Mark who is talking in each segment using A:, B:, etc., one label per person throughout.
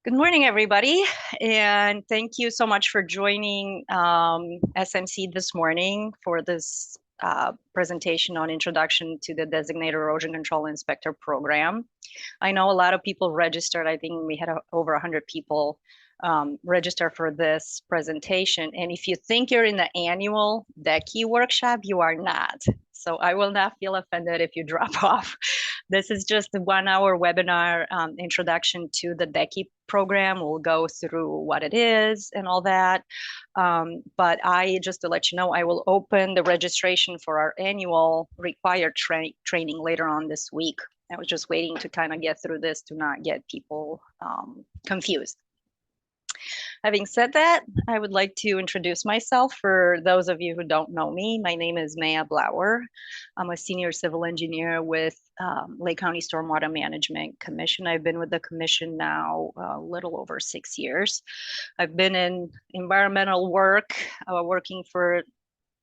A: Good morning, everybody, and thank you so much for joining SMC this morning for this presentation on Introduction to the Designated Erosion Control Inspector Program. I know a lot of people registered. I think we had over 100 people register for this presentation. And if you think you're in the annual DECI workshop, you are not. So I will not feel offended if you drop off. This is just a 1 hour webinar introduction to the DECI program. We'll go through what it is and all that. But just to let you know, I will open the registration for our annual required training later on this week. I was just waiting to kind of get through this to not get people confused. Having said that, I would like to introduce myself for those of you who don't know me. My name is Maya Blauer. I'm a senior civil engineer with Lake County Stormwater Management Commission. I've been with the commission now a little over 6 years. I've been in environmental work, working for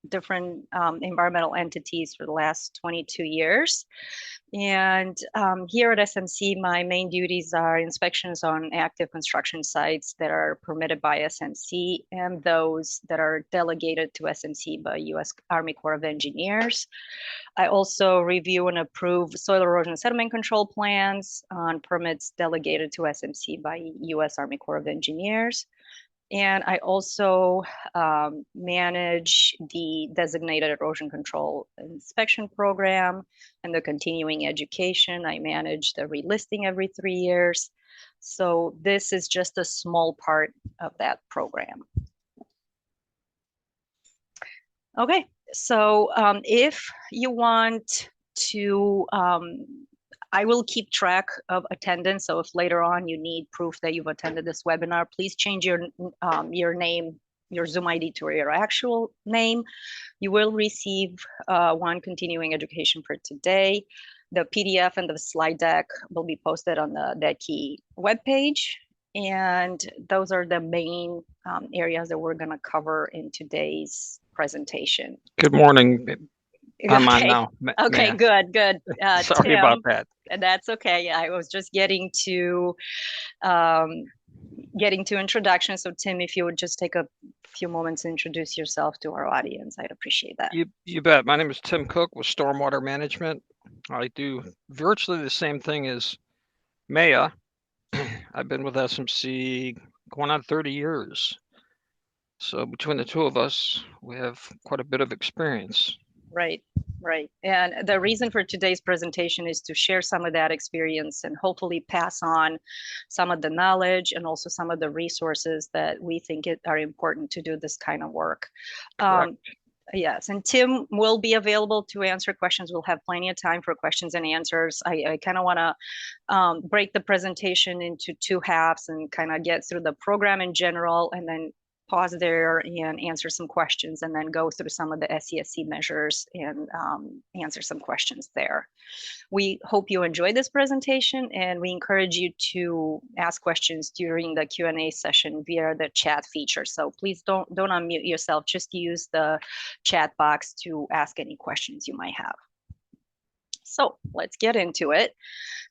A: different environmental entities for the last 22 years. And here at SMC, my main duties are inspections on active construction sites that are permitted by SMC and those that are delegated to SMC by U.S. Army Corps of Engineers. I also review and approve soil erosion and sediment control plans on permits delegated to SMC by U.S. Army Corps of Engineers. And I also manage the Designated Erosion Control Inspection Program and the continuing education. I manage the relisting every 3 years. So this is just a small part of that program. Okay, so if you want to I will keep track of attendance. So if later on you need proof that you've attended this webinar, please change your name, your Zoom ID to your actual name. You will receive one continuing education for today. The PDF and the slide deck will be posted on the DECI webpage. And those are the main areas that we're going to cover in today's presentation.
B: Good morning. I'm on
A: Okay.
B: now.
A: Okay, good.
B: Sorry
A: Tim,
B: about that.
A: That's okay. I was just getting to introduction. So Tim, if you would just take a few moments to introduce yourself to our audience, I'd appreciate that.
B: You bet. My name is Tim Cook with Stormwater Management. I do virtually the same thing as Maya. I've been with SMC going on 30 years. So between the two of us, we have quite a bit of experience.
A: Right. And the reason for today's presentation is to share some of that experience and hopefully pass on some of the knowledge and also some of the resources that we think are important to do this kind of work. Yes, and Tim will be available to answer questions. We'll have plenty of time for questions and answers. I kind of want to break the presentation into two halves and kind of get through the program in general and then pause there and answer some questions and then go through some of the SESC measures and answer some questions there. We hope you enjoy this presentation and we encourage you to ask questions during the Q&A session via the chat feature. So please don't unmute yourself, just use the chat box to ask any questions you might have. So let's get into it.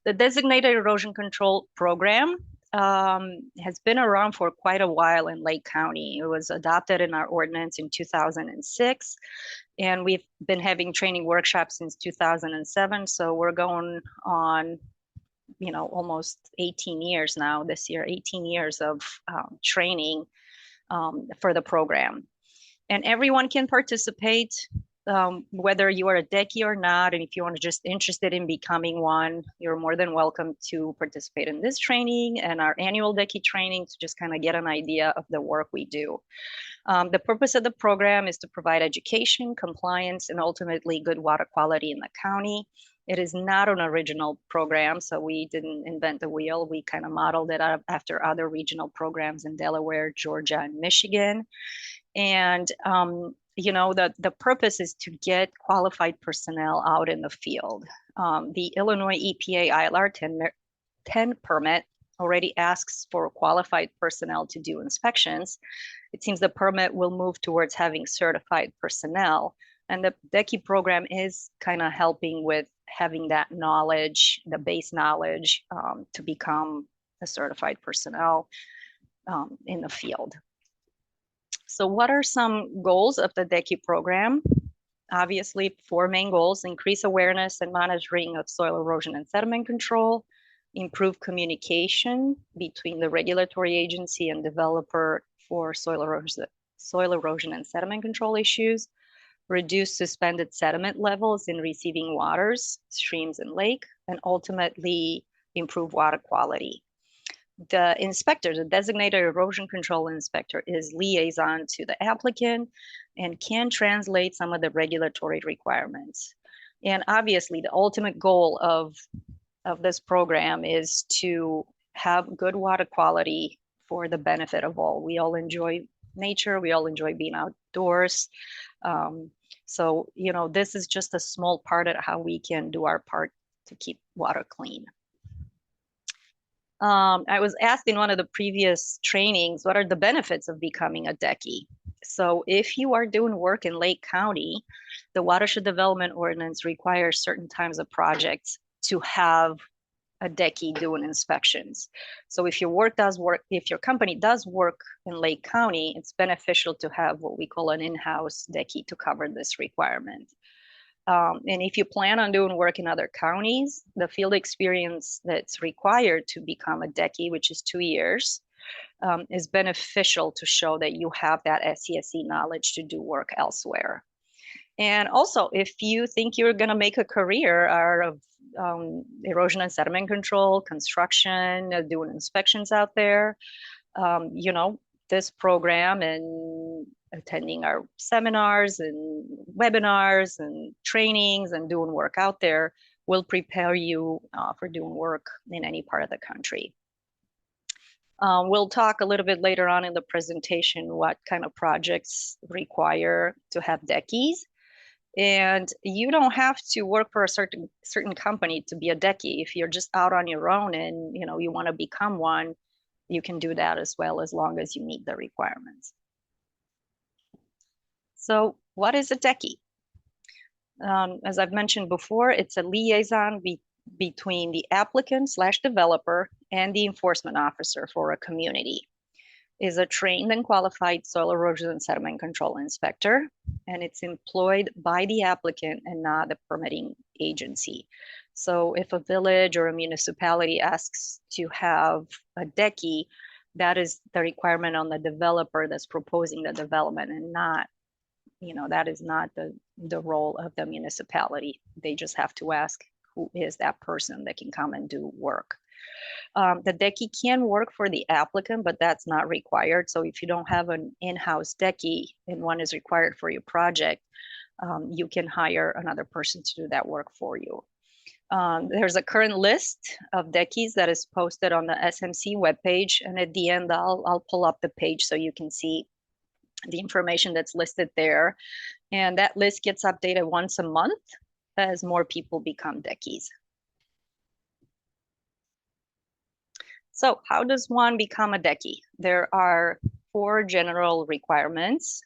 A: The Designated Erosion Control Program has been around for quite a while in Lake County. It was adopted in our ordinance in 2006, and we've been having training workshops since 2007. So we're going on, almost 18 years now. This year, 18 years of training for the program. And everyone can participate. Whether you are a DECI or not, and if you are just interested in becoming one, you're more than welcome to participate in this training and our annual DECI training to just kind of get an idea of the work we do. The purpose of the program is to provide education, compliance, and ultimately good water quality in the county. It is not an original program, so we didn't invent the wheel. We kind of modeled it after other regional programs in Delaware, Georgia, and Michigan. And the purpose is to get qualified personnel out in the field. The Illinois EPA ILR 10 permit already asks for qualified personnel to do inspections. It seems the permit will move towards having certified personnel. And the DECI program is kind of helping with having that knowledge, the base knowledge, to become the certified personnel in the field. So what are some goals of the DECI program? Obviously, 4 main goals: increase awareness and monitoring of soil erosion and sediment control, improve communication between the regulatory agency and developer for soil erosion and sediment control issues, reduce suspended sediment levels in receiving waters, streams and lake, and ultimately improve water quality. The inspector, the designated erosion control inspector, is liaison to the applicant and can translate some of the regulatory requirements. And obviously, the ultimate goal of this program is to have good water quality for the benefit of all. We all enjoy nature. We all enjoy being outdoors. So, you know, this is just a small part of how we can do our part to keep water clean. I was asked in one of the previous trainings, what are the benefits of becoming a DECI? So if you are doing work in Lake County, the Watershed Development Ordinance requires certain times of projects to have a DECI doing inspections. So if your company does work in Lake County, it's beneficial to have what we call an in-house DECI to cover this requirement. And if you plan on doing work in other counties, the field experience that's required to become a DECI, which is 2 years, is beneficial to show that you have that SCSE knowledge to do work elsewhere. And also, if you think you're going to make a career out of erosion and sediment control, construction, doing inspections out there, you know, this program and attending our seminars and webinars and trainings and doing work out there will prepare you for doing work in any part of the country. We'll talk a little bit later on in the presentation what kind of projects require to have DECIs. And you don't have to work for a certain company to be a DECI. If you're just out on your own and you know you want to become one, you can do that as well, as long as you meet the requirements. So what is a DECI? As I've mentioned before, it's a liaison between the applicant / developer and the enforcement officer for a community. Is a trained and qualified soil erosion and sediment control inspector, and it's employed by the applicant and not the permitting agency. So if a village or a municipality asks to have a DECI, that is the requirement on the developer that's proposing the development, and not, you know, that is not the role of the municipality. They just have to ask who is that person that can come and do work. The DECI can work for the applicant, but that's not required. So if you don't have an in-house DECI and one is required for your project, you can hire another person to do that work for you. There's a current list of DECIs that is posted on the SMC webpage, and at the end, I'll pull up the page so you can see the information that's listed there. And that list gets updated once a month as more people become DECIs. So how does one become a DECI? There are 4 general requirements.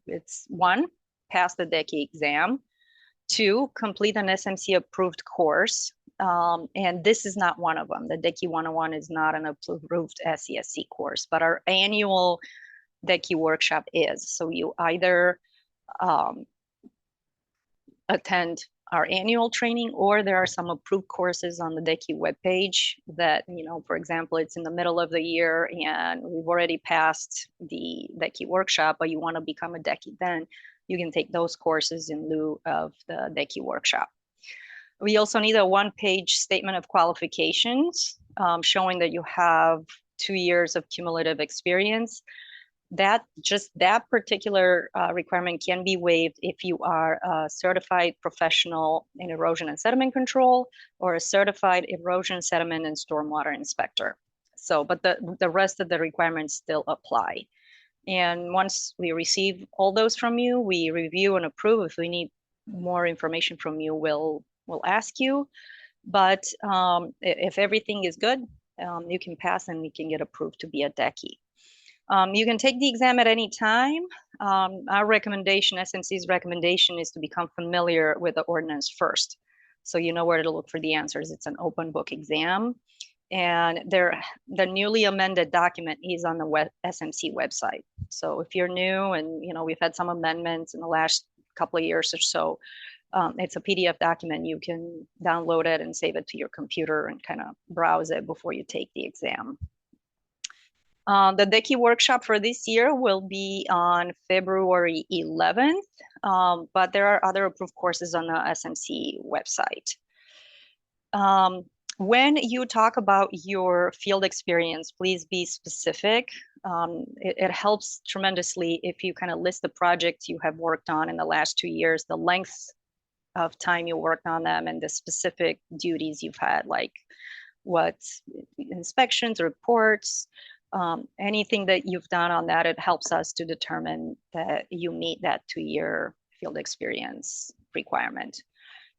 A: It's 1, pass the DECI exam. 2, complete an SMC approved course. And this is not one of them. The DECI 101 is not an approved SCSC course, but our annual DECI workshop is. So you either attend our annual training, or there are some approved courses on the DECI webpage that, you know, for example, it's in the middle of the year and we've already passed the DECI workshop, but you want to become a DECI, then you can take those courses in lieu of the DECI workshop. We also need a 1-page statement of qualifications showing that you have 2 years of cumulative experience. That particular requirement can be waived if you are a certified professional in erosion and sediment control or a certified erosion, sediment, and stormwater inspector. So, but the rest of the requirements still apply. And once we receive all those from you, we review and approve. If we need more information from you, we'll ask you. But if everything is good, you can pass and you can get approved to be a DECI. You can take the exam at any time. Our recommendation, SMC's recommendation, is to become familiar with the ordinance first. So you know where to look for the answers. It's an open book exam. And the newly amended document is on the SMC website. So if you're new and we've had some amendments in the last couple of years or so, it's a PDF document. You can download it and save it to your computer and kind of browse it before you take the exam. The DECI workshop for this year will be on February 11th, but there are other approved courses on the SMC website. When you talk about your field experience, please be specific. It helps tremendously if you kind of list the projects you have worked on in the last 2 years, the length of time you worked on them, and the specific duties you've had, like what inspections, reports, anything that you've done on that. It helps us to determine that you meet that 2-year field experience requirement.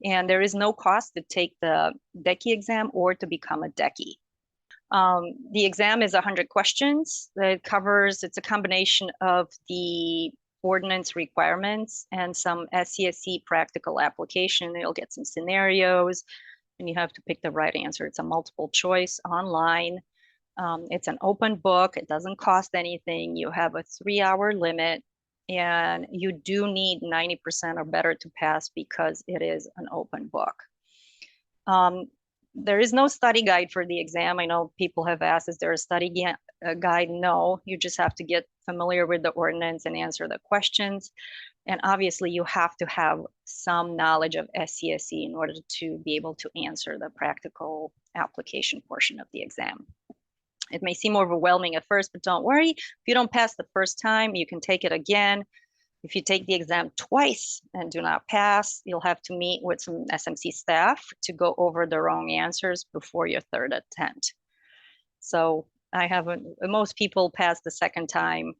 A: And there is no cost to take the DECI exam or to become a DECI. The exam is 100 questions. It's a combination of the ordinance requirements and some SCSC practical application. You'll get some scenarios and you have to pick the right answer. It's a multiple choice online. It's an open book. It doesn't cost anything. You have a 3-hour limit, and you do need 90% or better to pass because it is an open book. There is no study guide for the exam. I know people have asked, is there a study guide? No, you just have to get familiar with the ordinance and answer the questions. And obviously you have to have some knowledge of SCSC in order to be able to answer the practical application portion of the exam. It may seem overwhelming at first, but don't worry. If you don't pass the first time, you can take it again. If you take the exam twice and do not pass, you'll have to meet with some SMC staff to go over the wrong answers before your third attempt. So most people pass the second time.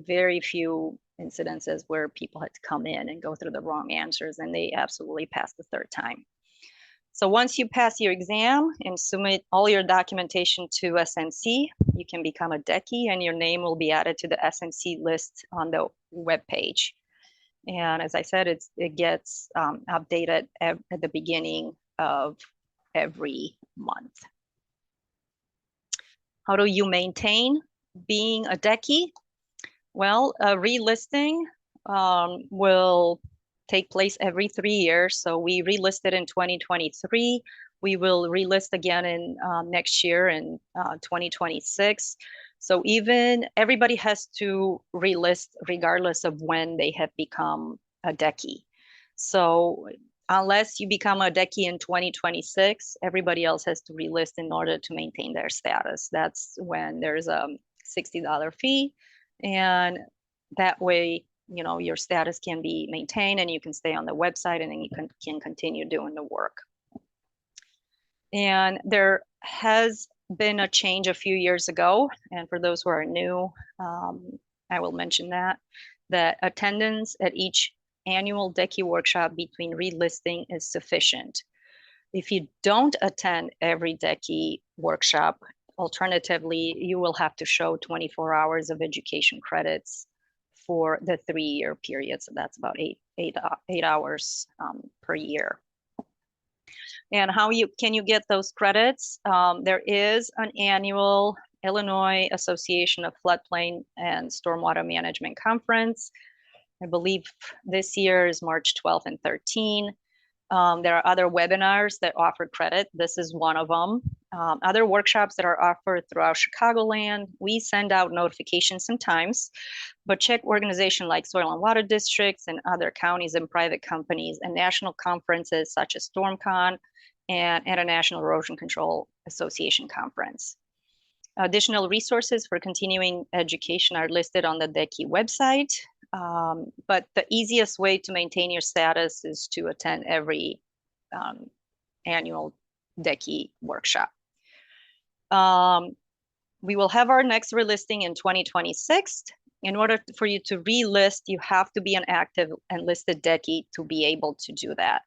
A: Very few incidences where people had to come in and go through the wrong answers, and they absolutely passed the third time. So once you pass your exam and submit all your documentation to SMC, you can become a DECI, and your name will be added to the SMC list on the webpage. And as I said, it gets updated at the beginning of every month. How do you maintain being a DECI? Well, a relisting will take place every 3 years. So we relisted in 2023. We will relist again in next year in 2026. So everybody has to relist regardless of when they have become a DECI. So unless you become a DECI in 2026, everybody else has to relist in order to maintain their status. That's when there's a $60 fee, and that way your status can be maintained and you can stay on the website, and then you can continue doing the work. And there has been a change a few years ago, and for those who are new, I will mention that attendance at each annual DECI workshop between relisting is sufficient. If you don't attend every DECI workshop, alternatively, you will have to show 24 hours of education credits for the 3-year period. So that's about eight hours per year. And how can you get those credits? There is an annual Illinois Association of Floodplain and Stormwater Management Conference. I believe this year is March 12th and 13th. There are other webinars that offer credit. This is one of them. Other workshops that are offered throughout Chicagoland. We send out notifications sometimes, but check organizations like Soil and Water Districts and other counties and private companies, and national conferences such as StormCon and International Erosion Control Association Conference. Additional resources for continuing education are listed on the DECI website. But the easiest way to maintain your status is to attend every annual DECI workshop. We will have our next relisting in 2026. In order for you to relist, you have to be an active and listed DECI to be able to do that.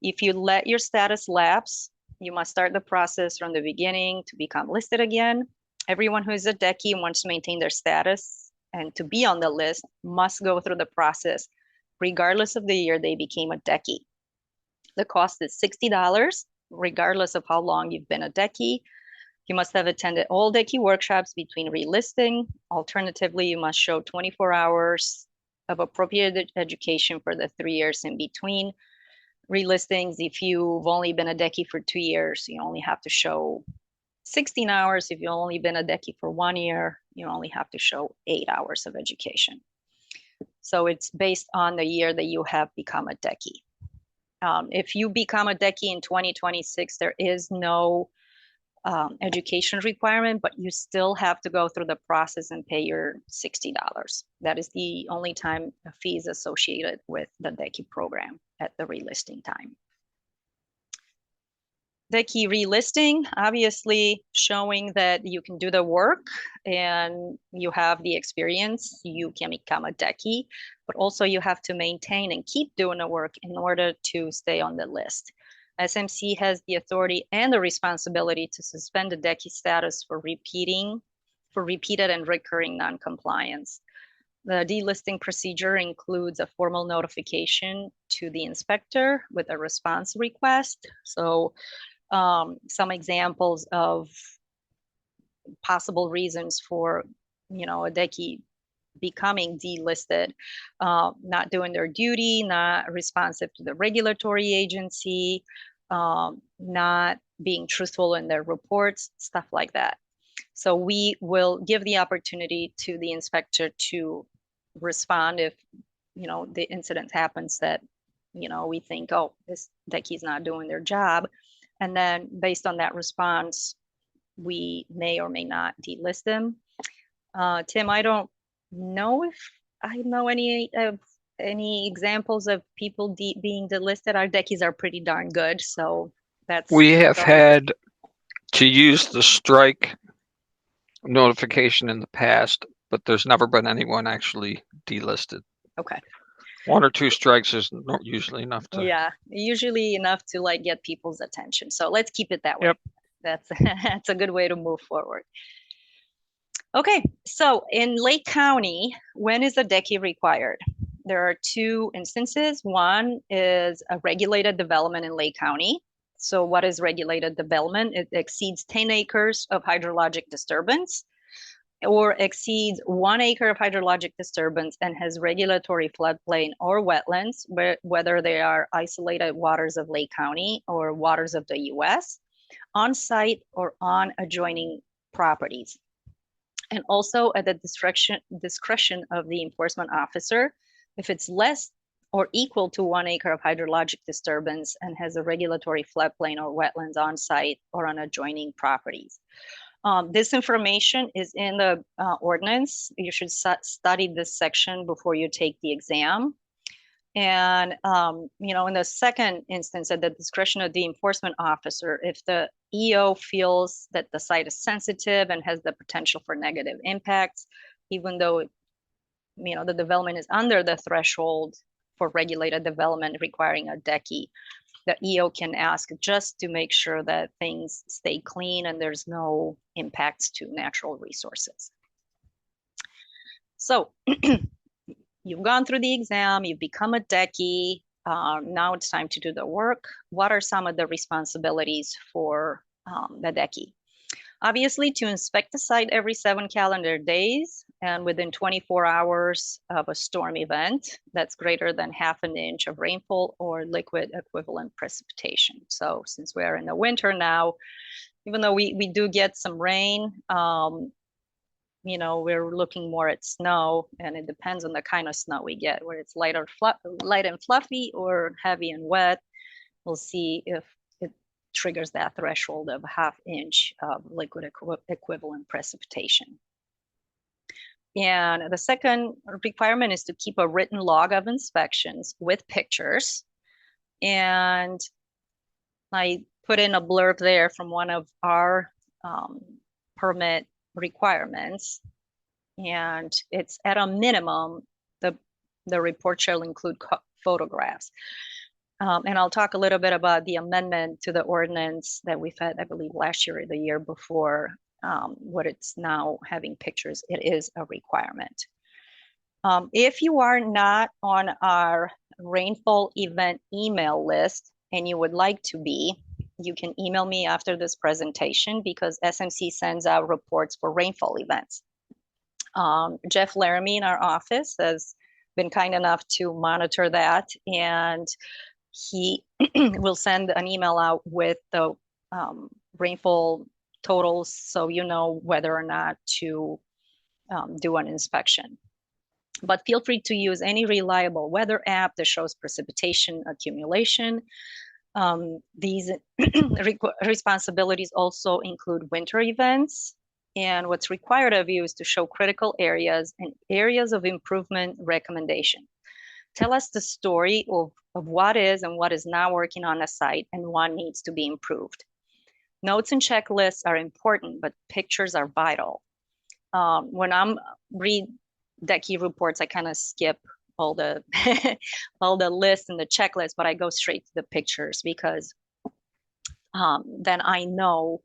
A: If you let your status lapse, you must start the process from the beginning to become listed again. Everyone who is a DECI and wants to maintain their status and to be on the list must go through the process, regardless of the year they became a DECI. The cost is $60, regardless of how long you've been a DECI. You must have attended all DECI workshops between relisting. Alternatively, you must show 24 hours of appropriate education for the 3 years in between relistings. If you've only been a DECI for 2 years, you only have to show 16 hours. If you've only been a DECI for 1 year, you only have to show 8 hours of education. So it's based on the year that you have become a DECI. If you become a DECI in 2026, there is no education requirement, but you still have to go through the process and pay your $60. That is the only time a fee is associated with the DECI program at the relisting time. DECI relisting, obviously showing that you can do the work and you have the experience, you can become a DECI, but also you have to maintain and keep doing the work in order to stay on the list. SMC has the authority and the responsibility to suspend the DECI status for repeated and recurring non-compliance. The delisting procedure includes a formal notification to the inspector with a response request. So some examples of possible reasons for, a DECI becoming delisted: not doing their duty, not responsive to the regulatory agency, not being truthful in their reports, stuff like that. So we will give the opportunity to the inspector to respond if, the incident happens that, we think, oh, this DECI is not doing their job. And then based on that response, we may or may not delist them. Tim, I don't know if I know any examples of people being delisted. Our DECIs are pretty darn good, so that's.
B: We have had to use the strike notification in the past, but there's never been anyone actually delisted.
A: Okay.
B: 1 or 2 strikes is not usually enough to.
A: Yeah, usually enough to get people's attention. So let's keep it that way.
B: Yep.
A: That's a good way to move forward. Okay, so in Lake County, when is a DECI required? There are 2 instances. One is a regulated development in Lake County. So what is regulated development? It exceeds 10 acres of hydrologic disturbance or exceeds 1 acre of hydrologic disturbance and has regulatory floodplain or wetlands, whether they are isolated waters of Lake County or waters of the US, on site or on adjoining properties. And also at the discretion of the enforcement officer, if it's less or equal to 1 acre of hydrologic disturbance and has a regulatory floodplain or wetlands on site or on adjoining properties. This information is in the ordinance. You should study this section before you take the exam. And, in the second instance, at the discretion of the enforcement officer, if the EO feels that the site is sensitive and has the potential for negative impacts, even though, the development is under the threshold for regulated development requiring a DECI, the EO can ask just to make sure that things stay clean and there's no impacts to natural resources. So you've gone through the exam, you've become a DECI, now it's time to do the work. What are some of the responsibilities for the DECI? Obviously, to inspect the site every 7 calendar days and within 24 hours of a storm event that's greater than ½ an inch of rainfall or liquid equivalent precipitation. So since we're in the winter now, even though we do get some rain, we're looking more at snow, and it depends on the kind of snow we get, where it's light and fluffy or heavy and wet. We'll see if it triggers that threshold of ½ inch of liquid equivalent precipitation. And the second requirement is to keep a written log of inspections with pictures. And I put in a blurb there from one of our permit requirements, and it's at a minimum, the report shall include photographs. And I'll talk a little bit about the amendment to the ordinance that we've had, I believe, last year or the year before, what it's now having pictures. It is a requirement. If you are not on our rainfall event email list and you would like to be, you can email me after this presentation because SMC sends out reports for rainfall events. Jeff Laramie in our office has been kind enough to monitor that, and he will send an email out with the rainfall totals so you know whether or not to do an inspection. But feel free to use any reliable weather app that shows precipitation accumulation. These responsibilities also include winter events. And what's required of you is to show critical areas and areas of improvement recommendation. Tell us the story of what is and what is not working on a site and what needs to be improved. Notes and checklists are important, but pictures are vital. When I'm read DECI reports, I kind of skip all the all the lists and the checklists, but I go straight to the pictures because then I know,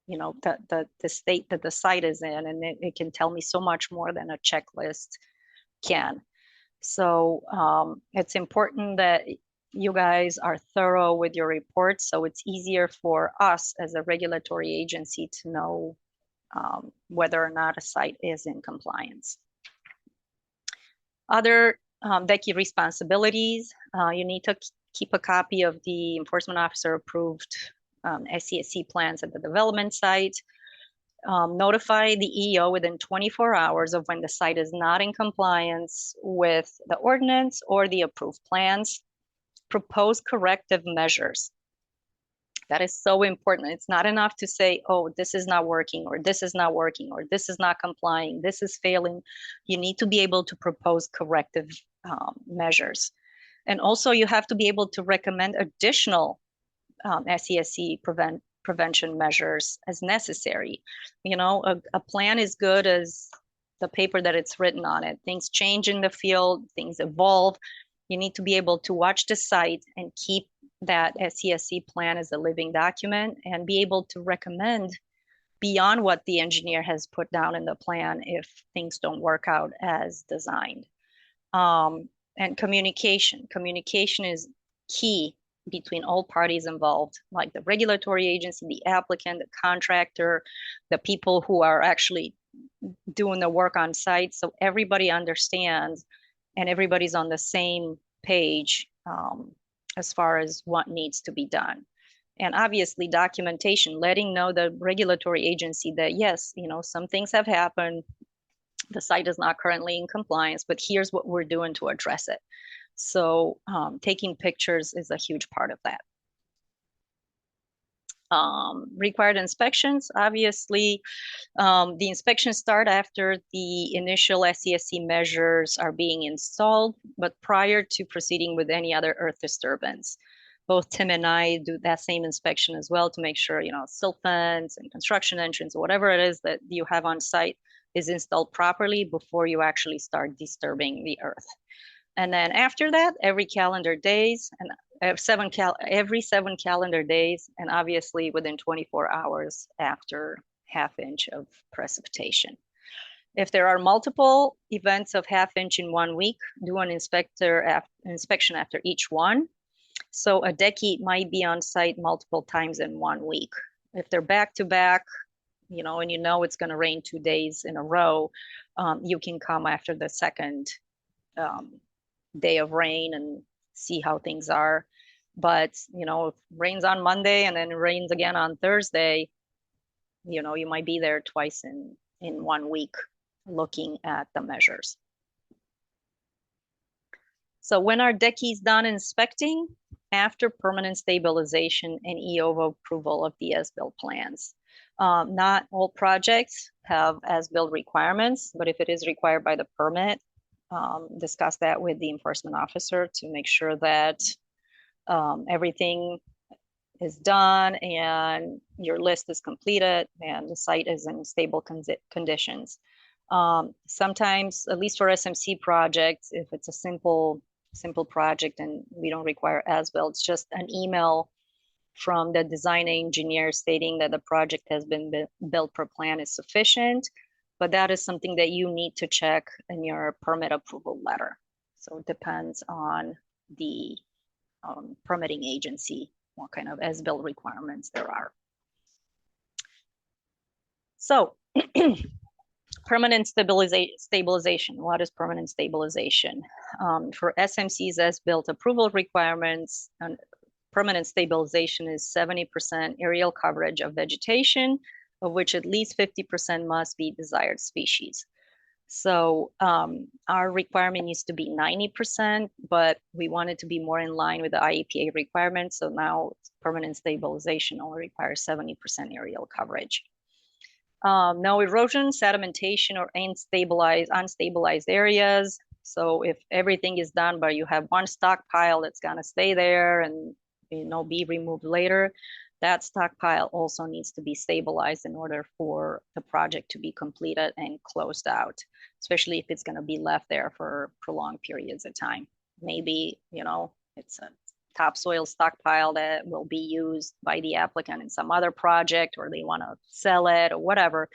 A: you know, the state that the site is in, and it can tell me so much more than a checklist can. So it's important that you guys are thorough with your reports, so it's easier for us as a regulatory agency to know whether or not a site is in compliance. Other DECI responsibilities, you need to keep a copy of the enforcement officer approved SCSC plans at the development site. Notify the EO within 24 hours of when the site is not in compliance with the ordinance or the approved plans. Propose corrective measures. That is so important. It's not enough to say, oh, this is not working, or this is not working, or this is not complying, this is failing. You need to be able to propose corrective measures. And also you have to be able to recommend additional SCSC prevention measures as necessary. You know, a plan is good as the paper that it's written on it. Things change in the field, things evolve. You need to be able to watch the site and keep that SCSC plan as a living document and be able to recommend beyond what the engineer has put down in the plan if things don't work out as designed. And communication. Communication is key between all parties involved, like the regulatory agency, the applicant, the contractor, the people who are actually doing the work on site. So everybody understands and everybody's on the same page as far as what needs to be done. And obviously documentation, letting know the regulatory agency that yes, you know, some things have happened. The site is not currently in compliance, but here's what we're doing to address it. So taking pictures is a huge part of that. Required inspections, obviously, the inspections start after the initial SCSC measures are being installed, but prior to proceeding with any other earth disturbance. Both Tim and I do that same inspection as well to make sure, you know, silt fence and construction entrance, whatever it is that you have on site is installed properly before you actually start disturbing the earth. And then after that, every calendar days and every 7 calendar days, and obviously within 24 hours after ½ inch of precipitation. If there are multiple events of ½ inch in 1 week, do an inspection after each one. So a DECI might be on site multiple times in 1 week. If they're back to back, you know, and you know it's going to rain 2 days in a row, you can come after the second day of rain and see how things are. But, you know, if it rains on Monday and then it rains again on Thursday, you know, you might be there twice in 1 week looking at the measures. So when are DECIs done inspecting? After permanent stabilization and EO approval of the as-built plans. Not all projects have as-built requirements, but if it is required by the permit, discuss that with the enforcement officer to make sure that everything is done and your list is completed and the site is in stable conditions. Sometimes, at least for SMC projects, if it's a simple project and we don't require as-built, it's just an email from the design engineer stating that the project has been built per plan is sufficient, but that is something that you need to check in your permit approval letter. So it depends on the permitting agency what kind of as-built requirements there are. So permanent stabilization. What is permanent stabilization? For SMC's as-built approval requirements, permanent stabilization is 70% aerial coverage of vegetation, of which at least 50% must be desired species. So our requirement needs to be 90%, but we want it to be more in line with the IEPA requirements. So now permanent stabilization only requires 70% aerial coverage. No erosion, sedimentation, or unstabilized areas. So if everything is done, but you have one stockpile that's gonna stay there and be removed later, that stockpile also needs to be stabilized in order for the project to be completed and closed out, especially if it's going to be left there for prolonged periods of time. Maybe, it's a topsoil stockpile that will be used by the applicant in some other project, or they want to sell it or whatever.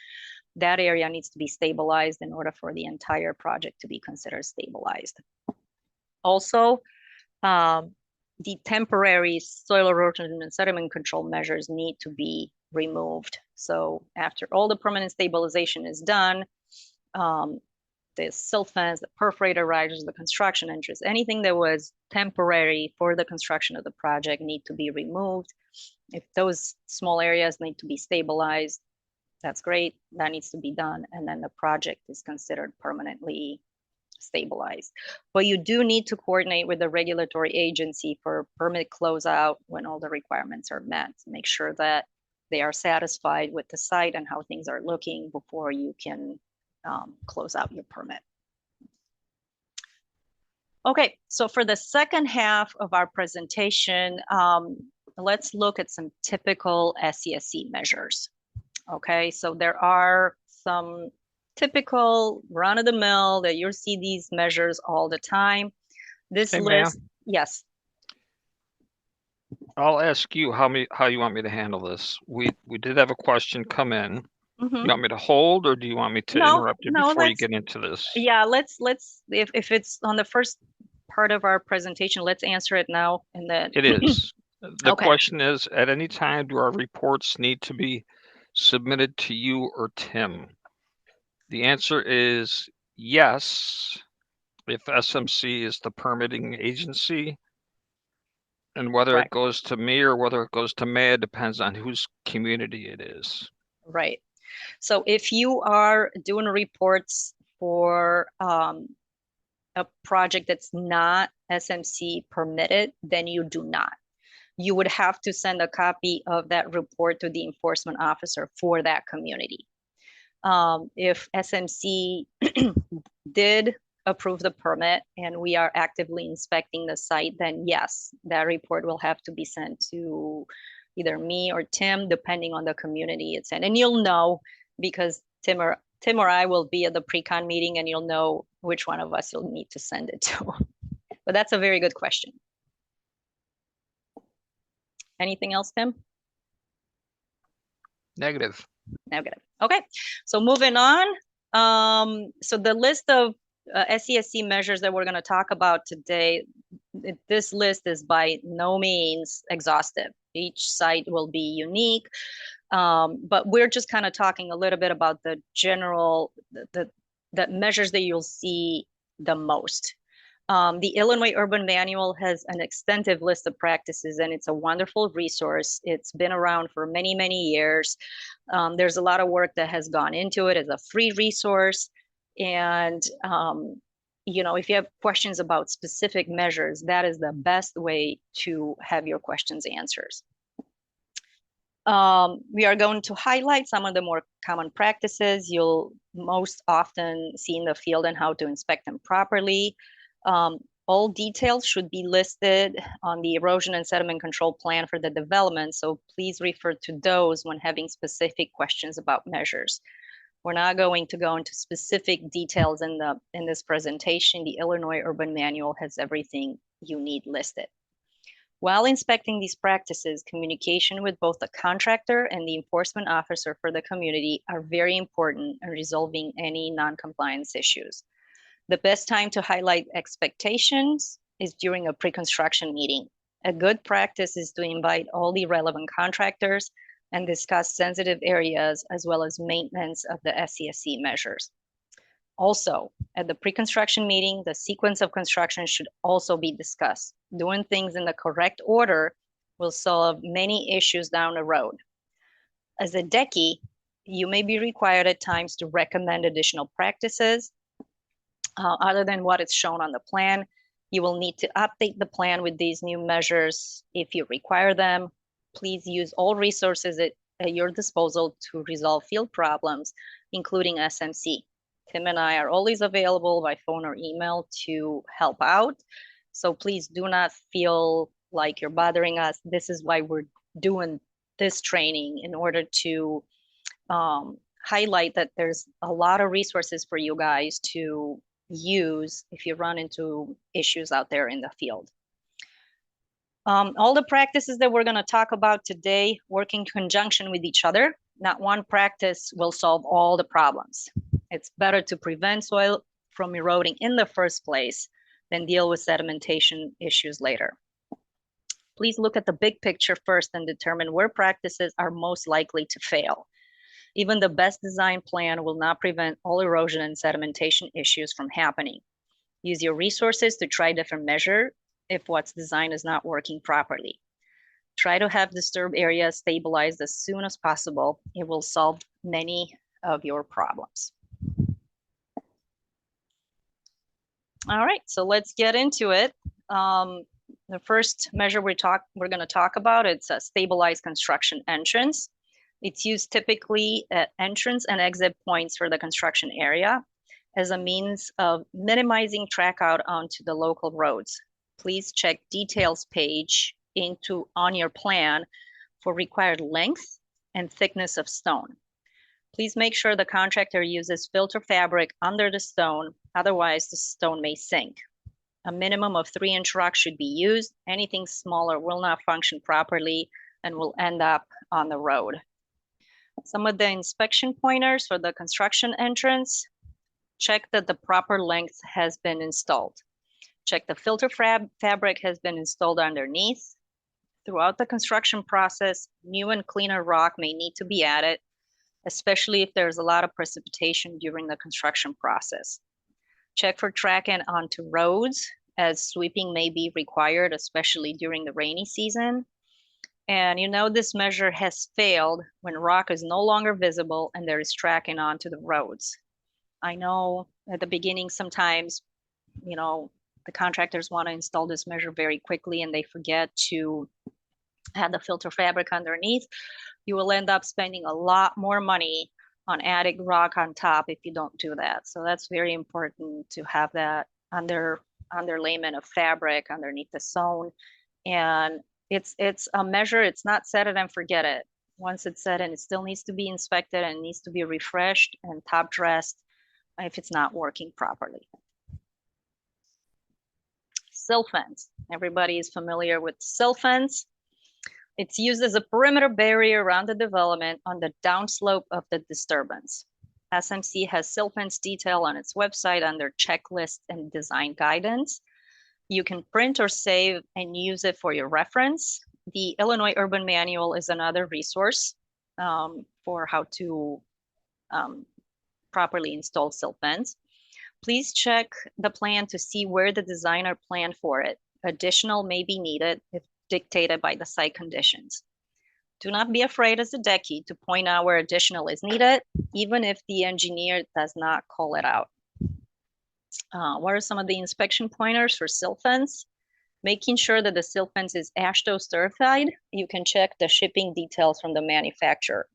A: That area needs to be stabilized in order for the entire project to be considered stabilized. Also, the temporary soil erosion and sediment control measures need to be removed. So after all the permanent stabilization is done, the silt fence, the perforated risers, the construction entrance, anything that was temporary for the construction of the project need to be removed. If those small areas need to be stabilized, that's great. That needs to be done. And then the project is considered permanently stabilized. But you do need to coordinate with the regulatory agency for permit closeout when all the requirements are met. Make sure that they are satisfied with the site and how things are looking before you can close out your permit. Okay, so for the second half of our presentation, let's look at some typical SCSC measures. Okay, so there are some typical run-of-the-mill that you'll see these measures all the time. This list, yes.
B: I'll ask you how you want me to handle this. We did have a question come in. Mm-hmm. You want me to hold, or do you want me to interrupt you before you get into this?
A: Yeah, let's if it's on the first part of our presentation, let's answer it now and then.
B: It is. The question is, at any time do our reports need to be submitted to you or Tim? The answer is yes, if SMC is the permitting agency. And whether it goes to me or whether it goes to Maya depends on whose community it is.
A: Right. So if you are doing reports for a project that's not SMC permitted, then you do not. You would have to send a copy of that report to the enforcement officer for that community. If SMC did approve the permit and we are actively inspecting the site, then yes, that report will have to be sent to either me or Tim, depending on the community it's in. And you'll know because Tim or I will be at the pre-con meeting and you'll know which one of us you'll need to send it to. But that's a very good question. Anything else, Tim?
B: Negative.
A: Negative. Okay, so moving on. So the list of SCSC measures that we're going to talk about today, this list is by no means exhaustive. Each site will be unique, but we're just kind of talking a little bit about the general, the measures that you'll see the most. The Illinois Urban Manual has an extensive list of practices, and it's a wonderful resource. It's been around for many, many years. There's a lot of work that has gone into it as a free resource. And, if you have questions about specific measures, that is the best way to have your questions answered. We are going to highlight some of the more common practices you'll most often see in the field and how to inspect them properly. All details should be listed on the erosion and sediment control plan for the development, so please refer to those when having specific questions about measures. We're not going to go into specific details in this presentation. The Illinois Urban Manual has everything you need listed. While inspecting these practices, communication with both the contractor and the enforcement officer for the community are very important in resolving any non-compliance issues. The best time to highlight expectations is during a pre-construction meeting. A good practice is to invite all the relevant contractors and discuss sensitive areas as well as maintenance of the SCSC measures. Also, at the pre-construction meeting, the sequence of construction should also be discussed. Doing things in the correct order will solve many issues down the road. As a DECI, you may be required at times to recommend additional practices other than what is shown on the plan. You will need to update the plan with these new measures if you require them. Please use all resources at your disposal to resolve field problems, including SMC. Tim and I are always available by phone or email to help out. So please do not feel like you're bothering us. This is why we're doing this training, in order to highlight that there's a lot of resources for you guys to use if you run into issues out there in the field. All the practices that we're going to talk about today work in conjunction with each other. Not one practice will solve all the problems. It's better to prevent soil from eroding in the first place than deal with sedimentation issues later. Please look at the big picture first and determine where practices are most likely to fail. Even the best design plan will not prevent all erosion and sedimentation issues from happening. Use your resources to try different measures if what's designed is not working properly. Try to have disturbed areas stabilized as soon as possible. It will solve many of your problems. All right, so let's get into it. The first measure we're going to talk about, it's a stabilized construction entrance. It's used typically at entrance and exit points for the construction area as a means of minimizing track out onto the local roads. Please check details page on your plan for required length and thickness of stone. Please make sure the contractor uses filter fabric under the stone, otherwise the stone may sink. A minimum of 3-inch rock should be used. Anything smaller will not function properly and will end up on the road. Some of the inspection pointers for the construction entrance: check that the proper length has been installed. Check the filter fabric has been installed underneath. Throughout the construction process, new and cleaner rock may need to be added, especially if there's a lot of precipitation during the construction process. Check for tracking onto roads, as sweeping may be required, especially during the rainy season. And you know this measure has failed when rock is no longer visible and there is tracking onto the roads. I know at the beginning sometimes, the contractors want to install this measure very quickly and they forget to add the filter fabric underneath. You will end up spending a lot more money on adding rock on top if you don't do that. So that's very important to have that underlayment of fabric underneath the zone. And it's a measure, it's not set it and forget it. Once it's set, and it still needs to be inspected and needs to be refreshed and top dressed if it's not working properly. Sill fence. Everybody is familiar with sill fence. It's used as a perimeter barrier around the development on the downslope of the disturbance. SMC has sill fence detail on its website under checklist and design guidance. You can print or save and use it for your reference. The Illinois Urban Manual is another resource for how to properly install sill fence. Please check the plan to see where the designer planned for it. Additional may be needed if dictated by the site conditions. Do not be afraid as a DECI to point out where additional is needed, even if the engineer does not call it out. What are some of the inspection pointers for sill fence? Making sure that the sill fence is AASHTO certified. You can check the shipping details from the manufacturer.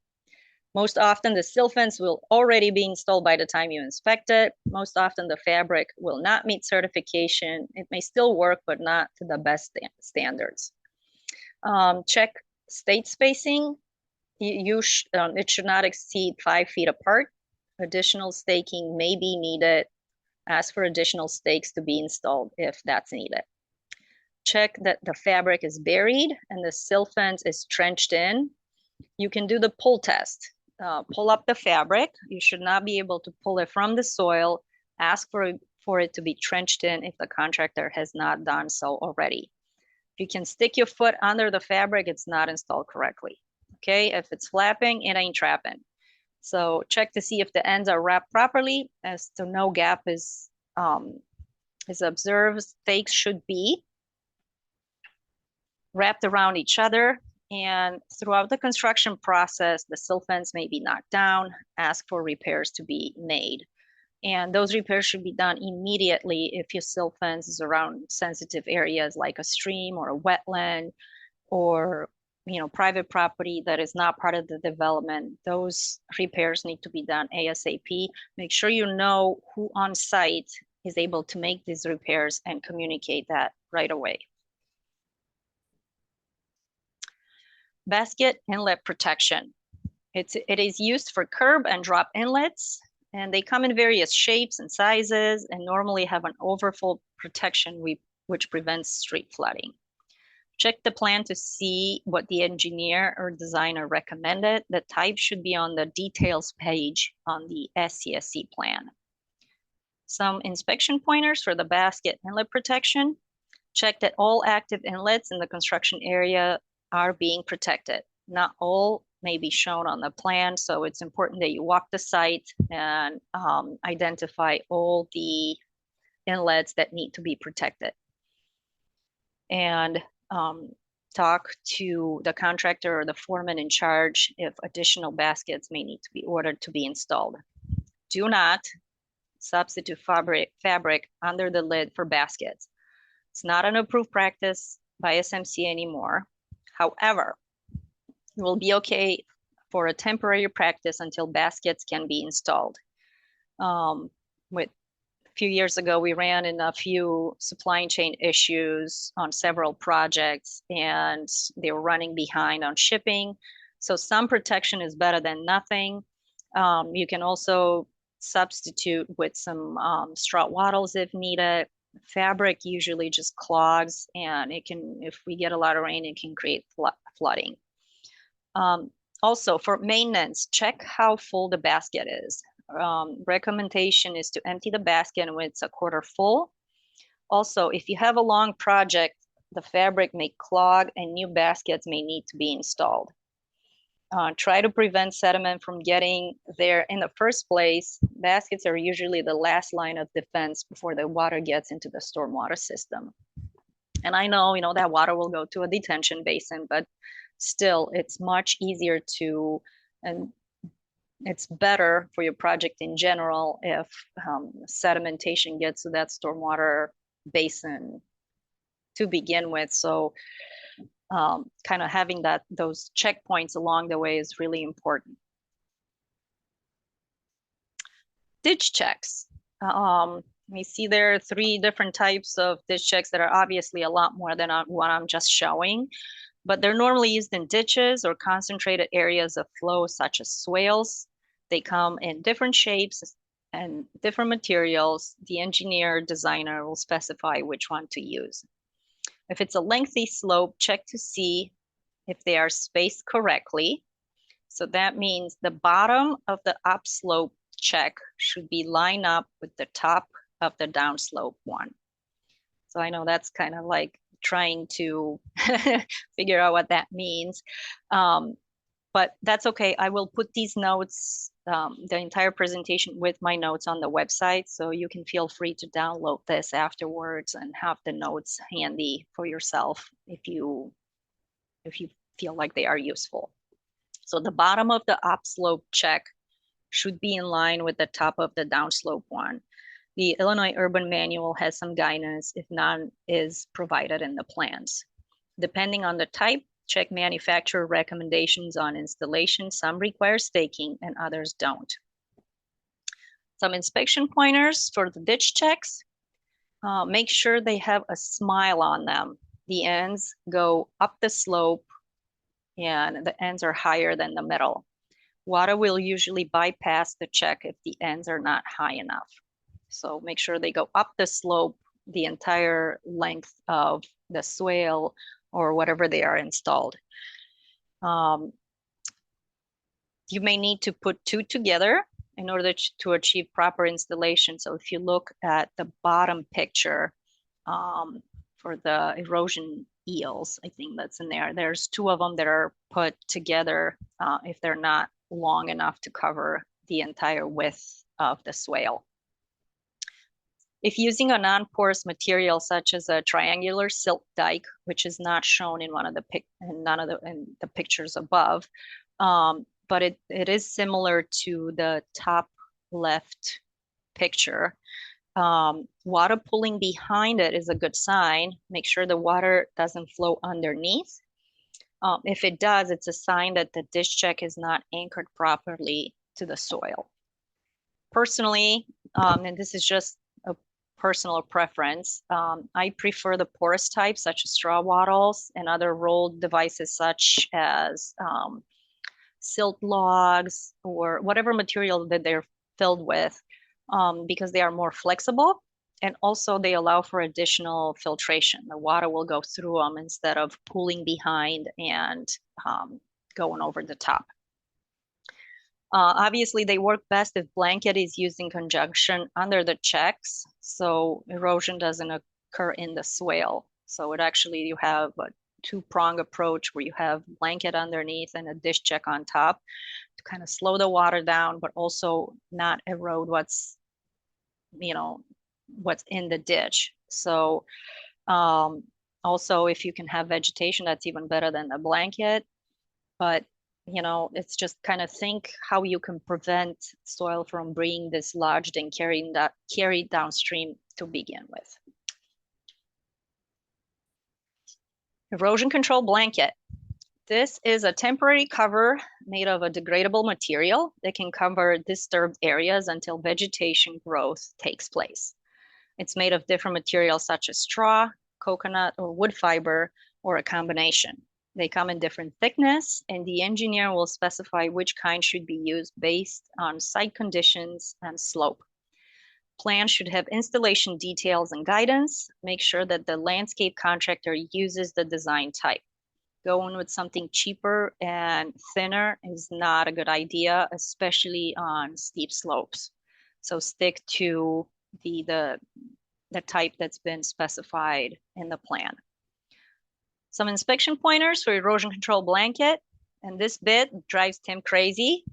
A: Most often the sill fence will already be installed by the time you inspect it. Most often the fabric will not meet certification. It may still work, but not to the best standards. Check state spacing. It should not exceed 5 feet apart. Additional staking may be needed. Ask for additional stakes to be installed if that's needed. Check that the fabric is buried and the sill fence is trenched in. You can do the pull test. Pull up the fabric. You should not be able to pull it from the soil. Ask for it to be trenched in if the contractor has not done so already. If you can stick your foot under the fabric, it's not installed correctly. Okay, if it's flapping, it ain't trapping. So check to see if the ends are wrapped properly, as to no gap is observed. Stakes should be wrapped around each other. And throughout the construction process, the sill fence may be knocked down, ask for repairs to be made. And those repairs should be done immediately if your sill fence is around sensitive areas like a stream or a wetland or private property that is not part of the development. Those repairs need to be done ASAP. Make sure you know who on site is able to make these repairs and communicate that right away. Basket inlet protection. It is used for curb and drop inlets, and they come in various shapes and sizes and normally have an overflow protection which prevents street flooding. Check the plan to see what the engineer or designer recommended. The type should be on the details page on the SCSC plan. Some inspection pointers for the basket inlet protection. Check that all active inlets in the construction area are being protected. Not all may be shown on the plan, so it's important that you walk the site and identify all the inlets that need to be protected. And talk to the contractor or the foreman in charge if additional baskets may need to be ordered to be installed. Do not substitute fabric under the lid for baskets. It's not an approved practice by SMC anymore. However, it will be okay for a temporary practice until baskets can be installed. A few years ago, we ran in a few supply chain issues on several projects, and they were running behind on shipping. So some protection is better than nothing. You can also substitute with some straw wattles if needed. Fabric usually just clogs, and it can, if we get a lot of rain, it can create flooding. Also, for maintenance, check how full the basket is. Recommendation is to empty the basket when it's a quarter full. Also, if you have a long project, the fabric may clog and new baskets may need to be installed. Try to prevent sediment from getting there in the first place. Baskets are usually the last line of defense before the water gets into the stormwater system. And I know, that water will go to a detention basin, but still it's much easier to, and it's better for your project in general if sedimentation gets to that stormwater basin to begin with. So kind of having those checkpoints along the way is really important. Ditch checks. We see there are 3 different types of ditch checks that are obviously a lot more than what I'm just showing, but they're normally used in ditches or concentrated areas of flow such as swales. They come in different shapes and different materials. The engineer designer will specify which one to use. If it's a lengthy slope, check to see if they are spaced correctly. So that means the bottom of the upslope check should be lined up with the top of the downslope one. So I know that's kind of like trying to figure out what that means. But that's okay. I will put these notes, the entire presentation with my notes on the website. So you can feel free to download this afterwards and have the notes handy for yourself if you feel like they are useful. So the bottom of the upslope check should be in line with the top of the downslope one. The Illinois Urban Manual has some guidance if none is provided in the plans. Depending on the type, check manufacturer recommendations on installation. Some require staking and others don't. Some inspection pointers for the ditch checks. Make sure they have a smile on them. The ends go up the slope and the ends are higher than the middle. Water will usually bypass the check if the ends are not high enough. So make sure they go up the slope the entire length of the swale or whatever they are installed. You may need to put 2 together in order to achieve proper installation. So if you look at the bottom picture for the erosion eels, I think that's in there. There's 2 of them that are put together if they're not long enough to cover the entire width of the swale. If using a non-porous material such as a triangular silt dike, which is not shown in none of the pictures above, but it is similar to the top left picture. Water pooling behind it is a good sign. Make sure the water doesn't flow underneath. If it does, it's a sign that the dish check is not anchored properly to the soil. Personally, and this is just a personal preference, I prefer the porous type, such as straw wattles and other rolled devices such as silt logs or whatever material that they're filled with, because they are more flexible, and also they allow for additional filtration. The water will go through them instead of pooling behind and going over the top. Obviously, they work best if blanket is used in conjunction under the checks, so erosion doesn't occur in the swale. So it actually, you have a 2-prong approach where you have blanket underneath and a dish check on top to kind of slow the water down, but also not erode what's in the ditch. So also, if you can have vegetation, that's even better than the blanket. But it's just kind of think how you can prevent soil from being dislodged and carried downstream to begin with. Erosion control blanket. This is a temporary cover made of a degradable material that can cover disturbed areas until vegetation growth takes place. It's made of different materials such as straw, coconut, or wood fiber, or a combination. They come in different thickness, and the engineer will specify which kind should be used based on site conditions and slope. Plans should have installation details and guidance. Make sure that the landscape contractor uses the design type. Going with something cheaper and thinner is not a good idea, especially on steep slopes. So stick to the type that's been specified in the plan. Some inspection pointers for erosion control blanket, and this bit drives Tim crazy,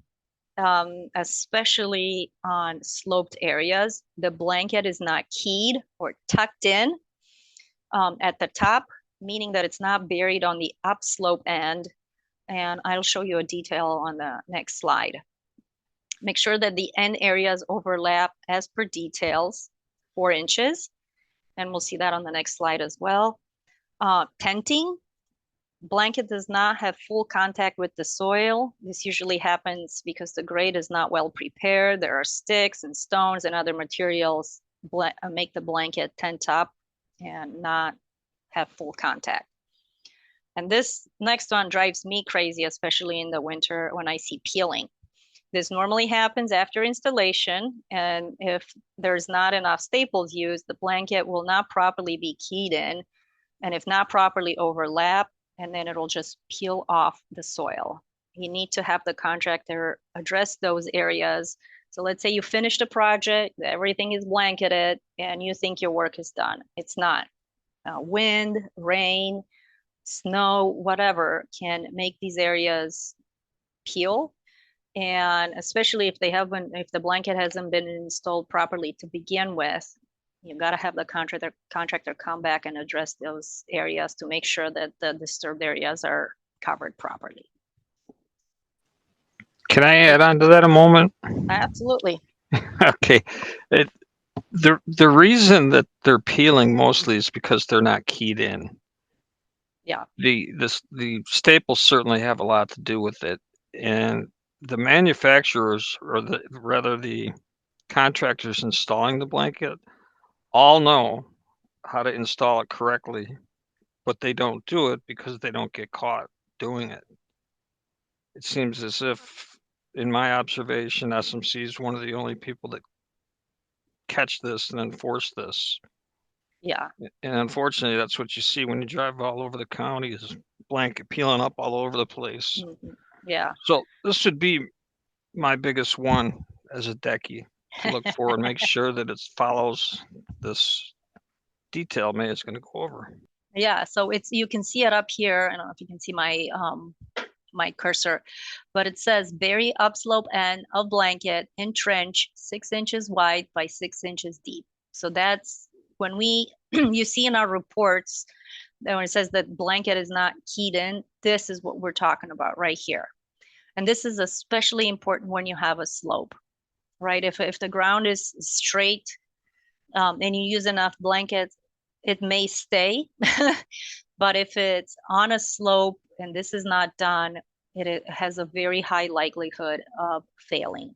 A: especially on sloped areas. The blanket is not keyed or tucked in at the top, meaning that it's not buried on the upslope end, and I'll show you a detail on the next slide. Make sure that the end areas overlap as per details, 4 inches, and we'll see that on the next slide as well. Tenting. Blanket does not have full contact with the soil. This usually happens because the grade is not well prepared. There are sticks and stones and other materials make the blanket tent up and not have full contact. And this next one drives me crazy, especially in the winter when I see peeling. This normally happens after installation, and if there's not enough staples used, the blanket will not properly be keyed in, and if not properly overlap, and then it'll just peel off the soil. You need to have the contractor address those areas. So let's say you finished a project, everything is blanketed, and you think your work is done. It's not. Wind, rain, snow, whatever can make these areas peel. And especially if the blanket hasn't been installed properly to begin with, you've got to have the contractor come back and address those areas to make sure that the disturbed areas are covered properly.
B: Can I add on to that a moment?
A: Absolutely.
B: Okay. The reason that they're peeling mostly is because they're not keyed in.
A: Yeah.
B: The staples certainly have a lot to do with it, and the manufacturers, or the contractors installing the blanket, all know how to install it correctly, but they don't do it because they don't get caught doing it. It seems as if, in my observation, SMC is one of the only people that catch this and enforce this.
A: Yeah.
B: And unfortunately, that's what you see when you drive all over the county, is blanket peeling up all over the place.
A: Mm-hmm. Yeah.
B: So this should be my biggest one as a DECI, to look for and make sure that it follows this detail May is going to go over.
A: Yeah, so it's, you can see it up here. I don't know if you can see my my cursor, but it says bury upslope end of blanket in trench 6 inches wide by 6 inches deep. So that's when we you see in our reports that when it says that blanket is not keyed in, this is what we're talking about right here. And this is especially important when you have a slope, right? If the ground is straight and you use enough blankets, it may stay. But if it's on a slope and this is not done, it has a very high likelihood of failing.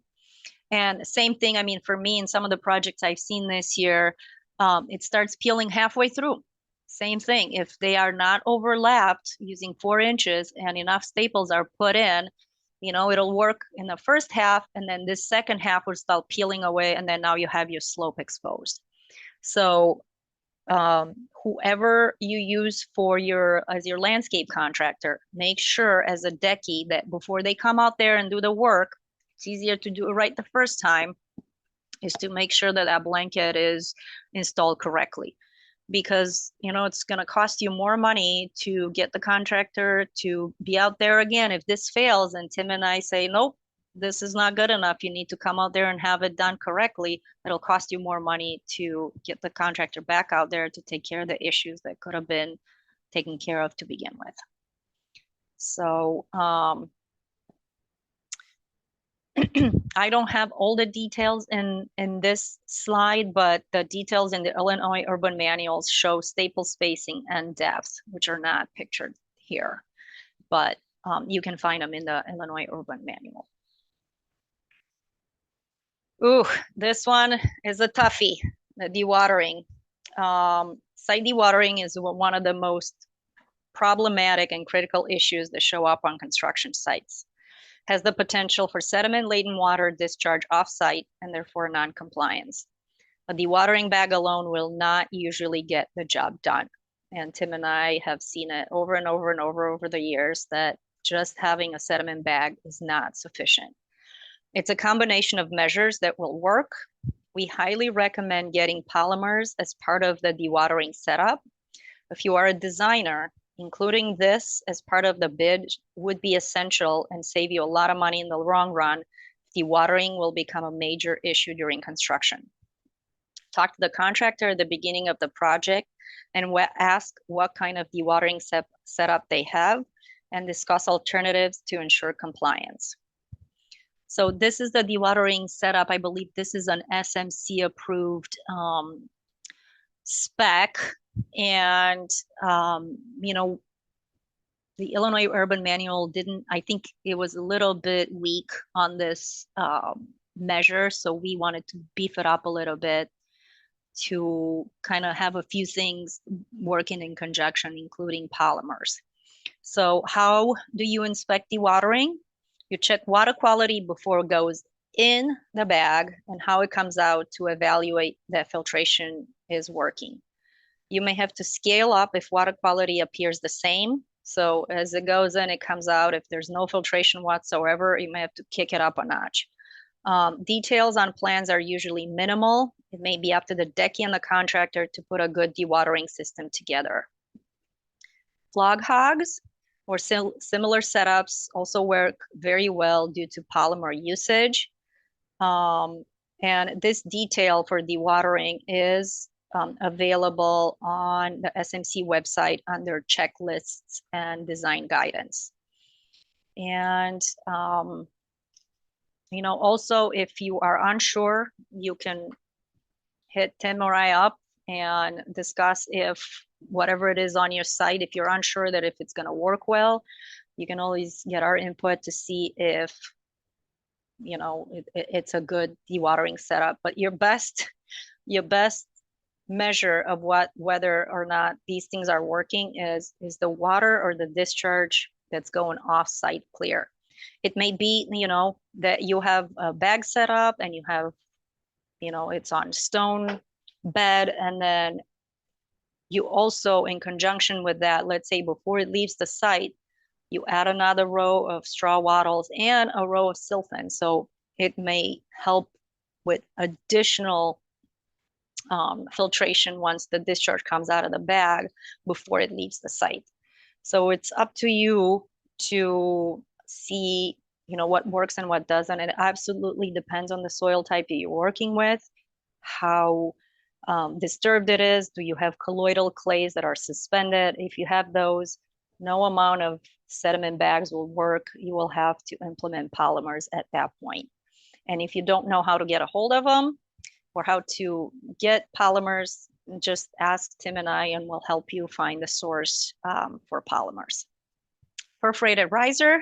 A: And same thing, I mean, for me, in some of the projects I've seen this year, it starts peeling halfway through. Same thing. If they are not overlapped using 4 inches and enough staples are put in, you know, it'll work in the first half, and then this second half will start peeling away, and then now you have your slope exposed. So whoever you use for your as your landscape contractor, make sure as a DECI that before they come out there and do the work, it's easier to do it right the first time, is to make sure that that blanket is installed correctly. Because, you know, it's going to cost you more money to get the contractor to be out there again. If this fails and Tim and I say, nope, this is not good enough, you need to come out there and have it done correctly, it'll cost you more money to get the contractor back out there to take care of the issues that could have been taken care of to begin with. So I don't have all the details in this slide, but the details in the Illinois urban manuals show staple spacing and depth, which are not pictured here, but you can find them in the Illinois urban manual. Ooh, this one is a toughie, the dewatering. Site dewatering is one of the most problematic and critical issues that show up on construction sites. Has the potential for sediment-laden water discharge off-site and therefore non-compliance. A dewatering bag alone will not usually get the job done. And Tim and I have seen it over and over and over the years that just having a sediment bag is not sufficient. It's a combination of measures that will work. We highly recommend getting polymers as part of the dewatering setup. If you are a designer, including this as part of the bid would be essential and save you a lot of money in the long run. Dewatering will become a major issue during construction. Talk to the contractor at the beginning of the project and ask what kind of dewatering setup they have and discuss alternatives to ensure compliance. So this is the dewatering setup. I believe this is an SMC approved spec. And, you know, the Illinois Urban Manual didn't, I think it was a little bit weak on this measure. So we wanted to beef it up a little bit to kind of have a few things working in conjunction, including polymers. So how do you inspect dewatering? You check water quality before it goes in the bag and how it comes out to evaluate that filtration is working. You may have to scale up if water quality appears the same. So as it goes in, it comes out. If there's no filtration whatsoever, you may have to kick it up a notch. Details on plans are usually minimal. It may be up to the DECI and the contractor to put a good dewatering system together. Flog hogs or similar setups also work very well due to polymer usage. And this detail for dewatering is available on the SMC website under checklists and design guidance. And, you know, also if you are unsure, you can hit Tim or I up and discuss if whatever it is on your site, if you're unsure that if it's going to work well, you can always get our input to see if, you know, it's a good dewatering setup. But your best measure of whether or not these things are working is the water or the discharge that's going off-site clear. It may be, you know, that you have a bag set up and you have, you know, it's on stone bed, and then you also, in conjunction with that, let's say before it leaves the site, you add another row of straw wattles and a row of silt fence. So it may help with additional filtration once the discharge comes out of the bag before it leaves the site. So it's up to you to see, what works and what doesn't. It absolutely depends on the soil type that you're working with, how disturbed it is. Do you have colloidal clays that are suspended? If you have those, no amount of sediment bags will work. You will have to implement polymers at that point. And if you don't know how to get a hold of them or how to get polymers, just ask Tim and I, and we'll help you find the source for polymers. Perforated riser,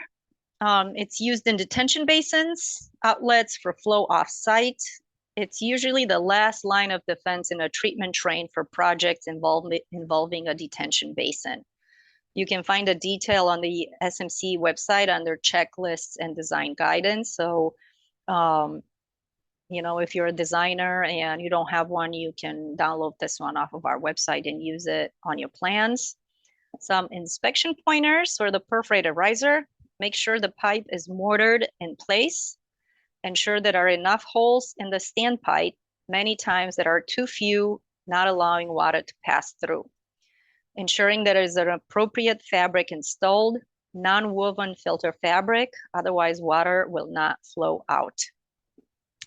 A: it's used in detention basins, outlets for flow off-site. It's usually the last line of defense in a treatment train for projects involving a detention basin. You can find the detail on the SMC website under checklists and design guidance. So, if you're a designer and you don't have one, you can download this one off of our website and use it on your plans. Some inspection pointers for the perforated riser. Make sure the pipe is mortared in place. Ensure that there are enough holes in the standpipe. Many times there are too few, not allowing water to pass through. Ensuring that there is an appropriate fabric installed, non-woven filter fabric, otherwise water will not flow out.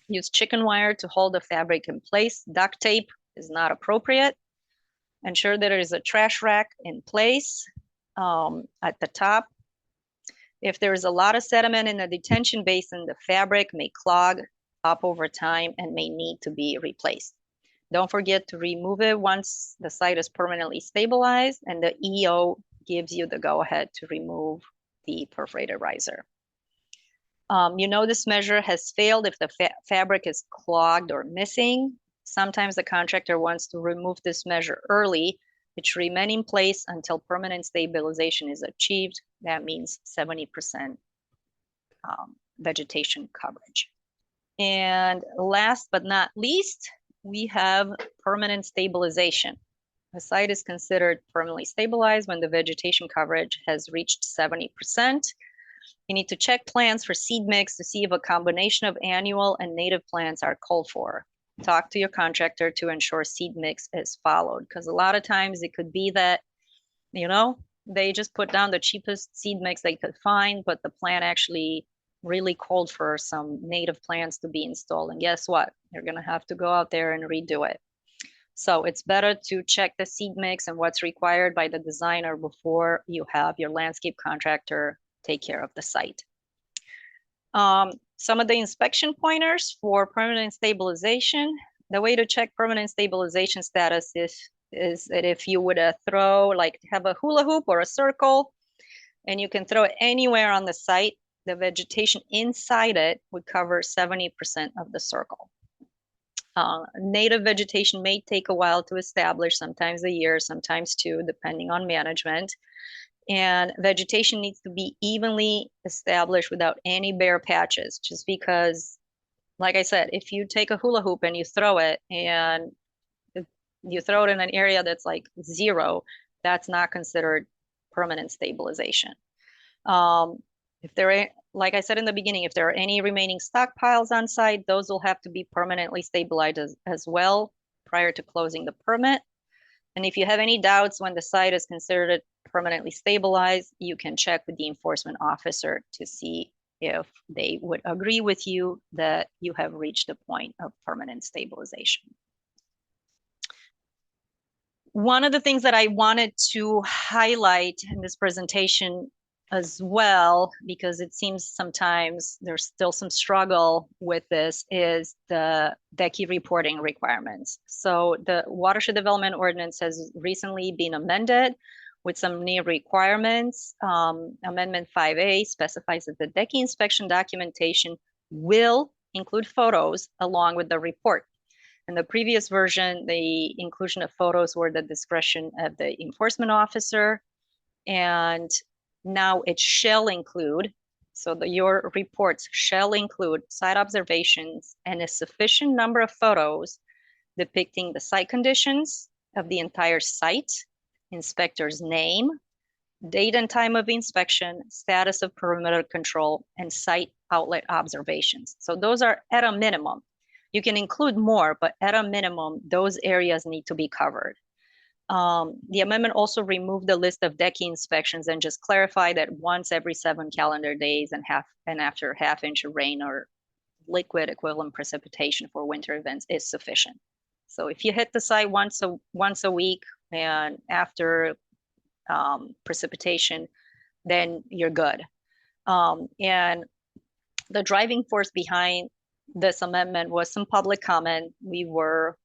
A: Use chicken wire to hold the fabric in place. Duct tape is not appropriate. Ensure that there is a trash rack in place at the top. If there is a lot of sediment in the detention basin, the fabric may clog up over time and may need to be replaced. Don't forget to remove it once the site is permanently stabilized and the EO gives you the go-ahead to remove the perforated riser. This measure has failed if the fabric is clogged or missing. Sometimes the contractor wants to remove this measure early. It should remain in place until permanent stabilization is achieved. That means 70% vegetation coverage. And last but not least, we have permanent stabilization. A site is considered permanently stabilized when the vegetation coverage has reached 70%. You need to check plants for seed mix to see if a combination of annual and native plants are called for. Talk to your contractor to ensure seed mix is followed, because a lot of times it could be that, they just put down the cheapest seed mix they could find, but the plant actually really called for some native plants to be installed. And guess what? You're going to have to go out there and redo it. So it's better to check the seed mix and what's required by the designer before you have your landscape contractor take care of the site. Some of the inspection pointers for permanent stabilization. The way to check permanent stabilization status is that if you would have a hula hoop or a circle, and you can throw it anywhere on the site, the vegetation inside it would cover 70% of the circle. Native vegetation may take a while to establish, sometimes a year, sometimes two, depending on management. And vegetation needs to be evenly established without any bare patches, just because, like I said, if you take a hula hoop and you throw it and you throw it in an area that's like 0, that's not considered permanent stabilization. If there are, like I said in the beginning, if there are any remaining stockpiles on site, those will have to be permanently stabilized as well prior to closing the permit. And if you have any doubts when the site is considered permanently stabilized, you can check with the enforcement officer to see if they would agree with you that you have reached the point of permanent stabilization. One of the things that I wanted to highlight in this presentation as well, because it seems sometimes there's still some struggle with this, is the DECI reporting requirements. So the Watershed Development Ordinance has recently been amended with some new requirements. Amendment 5A specifies that the DECI inspection documentation will include photos along with the report. In the previous version, the inclusion of photos were the discretion of the enforcement officer, and now it shall include, so your reports shall include site observations and a sufficient number of photos depicting the site conditions of the entire site, inspector's name, date and time of inspection, status of perimeter control, and site outlet observations. So those are at a minimum. You can include more, but at a minimum, those areas need to be covered. The amendment also removed the list of DECI inspections and just clarified that once every 7 calendar days and after half-inch of rain or liquid equivalent precipitation for winter events is sufficient. So if you hit the site once a week and after precipitation, then you're good. And the driving force behind this amendment was some public comment. We were,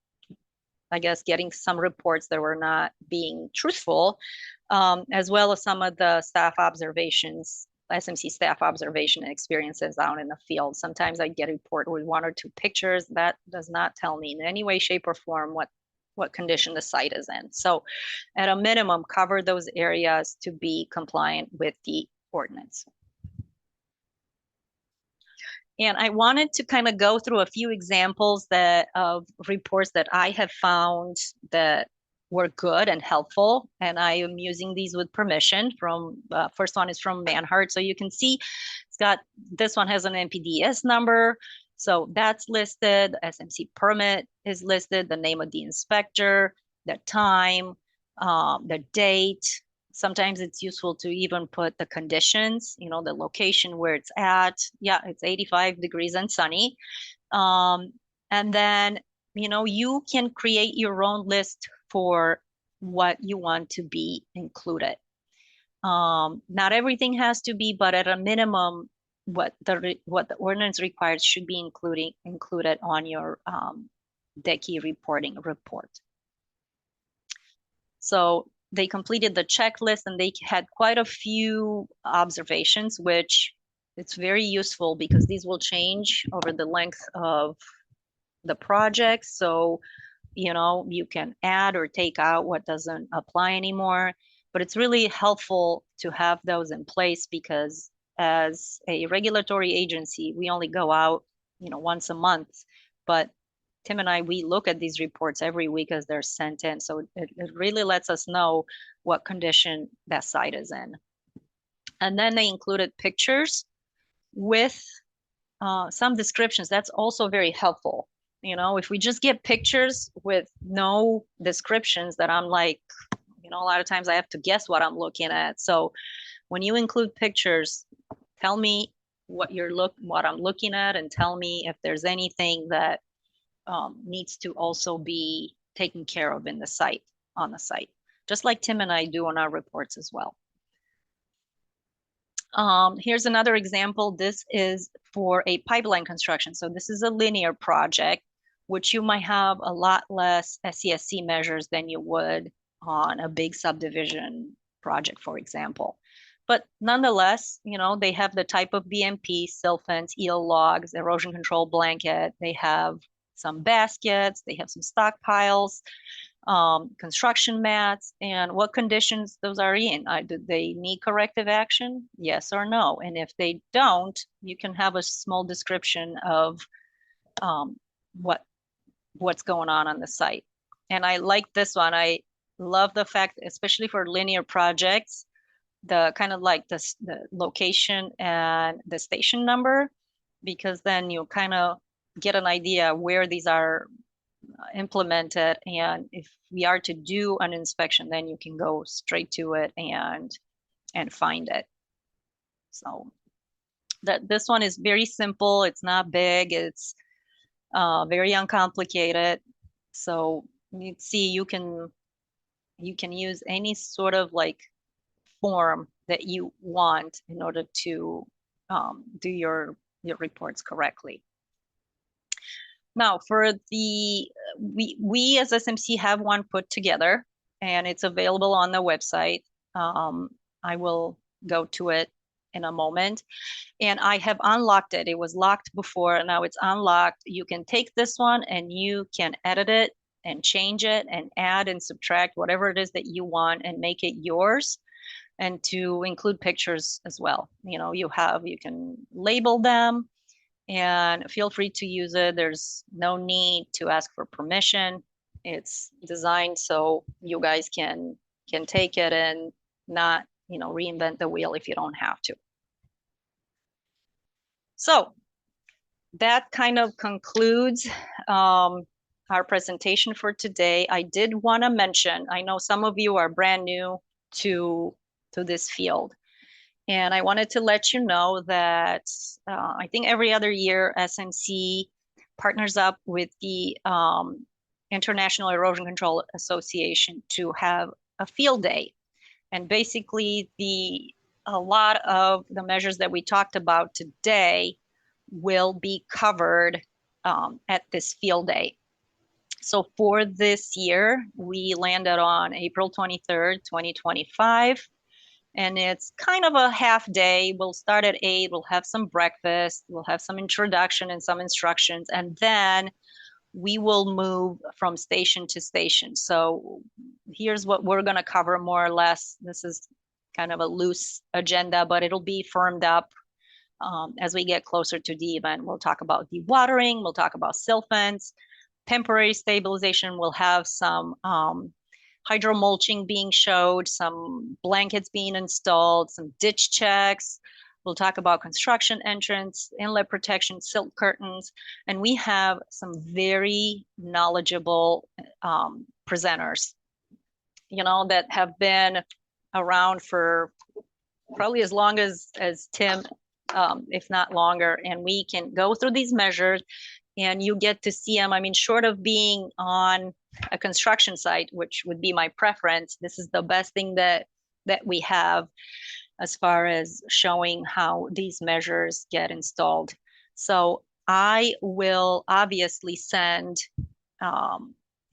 A: I guess, getting some reports that were not being truthful, as well as some of the staff observations, SMC staff observation and experiences out in the field. Sometimes I get a report with 1 or 2 pictures. That does not tell me in any way, shape, or form what condition the site is in. So at a minimum, cover those areas to be compliant with the ordinance. And I wanted to kind of go through a few examples of reports that I have found that were good and helpful. And I am using these with permission from, first one is from Manhart. So you can see this one has an NPDES number. So that's listed, the SMC permit is listed, the name of the inspector, the time, the date. Sometimes it's useful to even put the conditions, the location where it's at. Yeah, it's 85 degrees and sunny. And then, you can create your own list for what you want to be included. Not everything has to be, but at a minimum, what the ordinance requires should be included on your DECI reporting report. So they completed the checklist and they had quite a few observations, which it's very useful because these will change over the length of the project. So, you can add or take out what doesn't apply anymore, but it's really helpful to have those in place because as a regulatory agency, we only go out, once a month, but Tim and I, we look at these reports every week as they're sent in. So it really lets us know what condition that site is in. And then they included pictures with some descriptions. That's also very helpful. If we just get pictures with no descriptions that I'm like, a lot of times I have to guess what I'm looking at. So when you include pictures, tell me what I'm looking at and tell me if there's anything that needs to also be taken care of on the site, just like Tim and I do on our reports as well. Here's another example. This is for a pipeline construction. So this is a linear project, which you might have a lot less SCSC measures than you would on a big subdivision project, for example. But nonetheless, they have the type of BMP, sill fence, eel logs, erosion control blanket. They have some baskets, they have some stockpiles, construction mats, and what conditions those are in. Do they need corrective action? Yes or no? And if they don't, you can have a small description of what's going on the site. And I like this one. I love the fact, especially for linear projects, the kind of like the location and the station number, because then you kind of get an idea where these are implemented. And if we are to do an inspection, then you can go straight to it and find it. So this one is very simple. It's not big. It's very uncomplicated. So you see, you can use any sort of like form that you want in order to do your reports correctly. Now, for we as SMC have one put together, and it's available on the website. I will go to it in a moment. And I have unlocked it. It was locked before, now it's unlocked. You can take this one and you can edit it and change it and add and subtract whatever it is that you want and make it yours, and to include pictures as well. You can label them and feel free to use it. There's no need to ask for permission. It's designed so you guys can take it and not, reinvent the wheel if you don't have to. So that kind of concludes our presentation for today. I did want to mention, I know some of you are brand new to this field, and I wanted to let you know that I think every other year SMC partners up with the International Erosion Control Association to have a field day. And basically a lot of the measures that we talked about today will be covered at this field day. So for this year, we landed on April 23rd, 2025. And it's kind of a half day. We'll start at 8, we'll have some breakfast, we'll have some introduction and some instructions, and then we will move from station to station. So here's what we're going to cover more or less. This is kind of a loose agenda, but it'll be firmed up as we get closer to the event. We'll talk about dewatering, we'll talk about silt fence, temporary stabilization. We'll have some hydro mulching being showed, some blankets being installed, some ditch checks. We'll talk about construction entrance, inlet protection, silt curtains, and we have some very knowledgeable presenters, that have been around for probably as long as Tim, if not longer. And we can go through these measures and you get to see them. I mean, short of being on a construction site, which would be my preference, this is the best thing that we have as far as showing how these measures get installed. So I will obviously send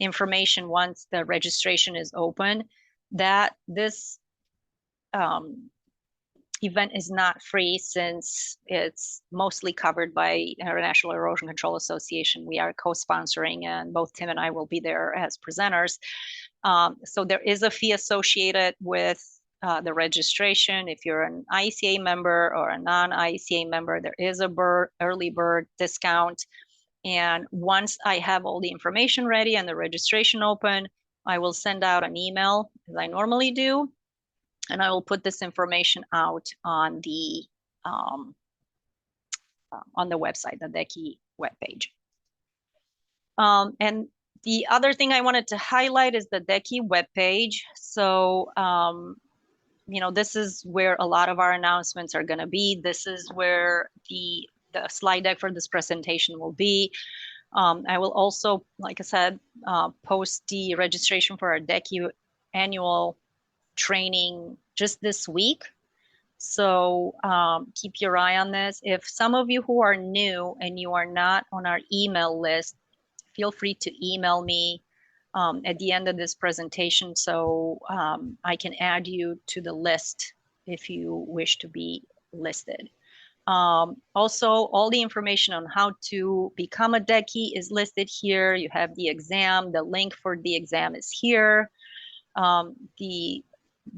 A: information once the registration is open. That this event is not free, since it's mostly covered by International Erosion Control Association. We are co-sponsoring, and both Tim and I will be there as presenters. So there is a fee associated with the registration. If you're an IECA member or a non-IECA member, there is a early bird discount. And once I have all the information ready and the registration open, I will send out an email, as I normally do, and I will put this information out on the website, the DECI webpage. And the other thing I wanted to highlight is the DECI webpage. So, this is where a lot of our announcements are going to be. This is where the slide deck for this presentation will be. I will also, like I said, post the registration for our DECI annual training just this week. So keep your eye on this. If some of you who are new and you are not on our email list, feel free to email me at the end of this presentation, so I can add you to the list if you wish to be listed. Also, all the information on how to become a DECI is listed here. You have the exam. The link for the exam is here. The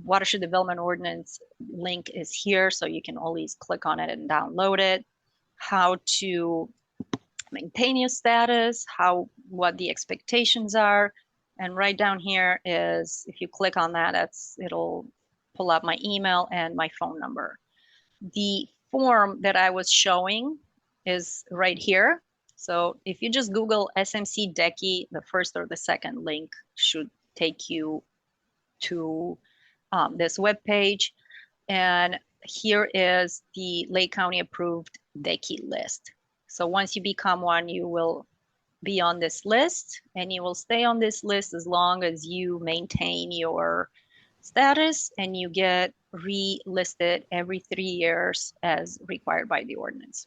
A: Watershed Development Ordinance link is here, so you can always click on it and download it. How to maintain your status, what the expectations are. And right down here is, if you click on that, it'll pull up my email and my phone number. The form that I was showing is right here. So if you just Google SMC DECI, the first or the second link should take you to this web page. And here is the Lake County approved DECI list. So once you become one, you will be on this list, and you will stay on this list as long as you maintain your status and you get relisted every 3 years as required by the ordinance.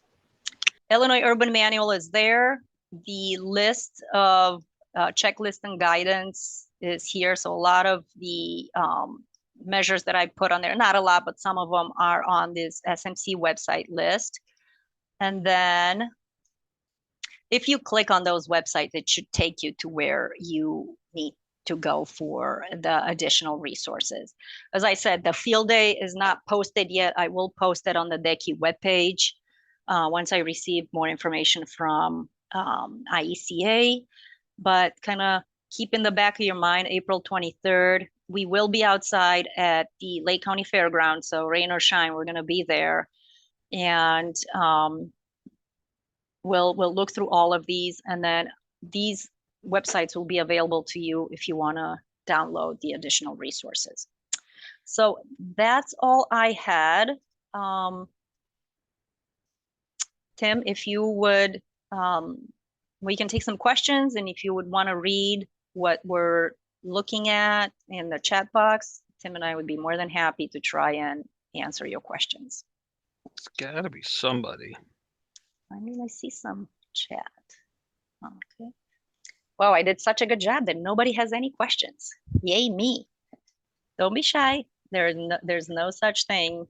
A: Illinois Urban Manual is there. The list of checklist and guidance is here. So a lot of the measures that I put on there, not a lot, but some of them are on this SMC website list. And then if you click on those websites, it should take you to where you need to go for the additional resources. As I said, the field day is not posted yet. I will post it on the DECI webpage once I receive more information from IECA. But kind of keep in the back of your mind, April 23rd, we will be outside at the Lake County Fairgrounds. So rain or shine, we're going to be there. And we'll look through all of these, and then these websites will be available to you if you want to download the additional resources. So that's all I had. Tim, if you would, we can take some questions, and if you would want to read what we're looking at in the chat box, Tim and I would be more than happy to try and answer your questions.
B: It's gotta be somebody.
A: I mean, I see some chat. Okay. Wow, I did such a good job that nobody has any questions. Yay, me. Don't be shy. There's no such thing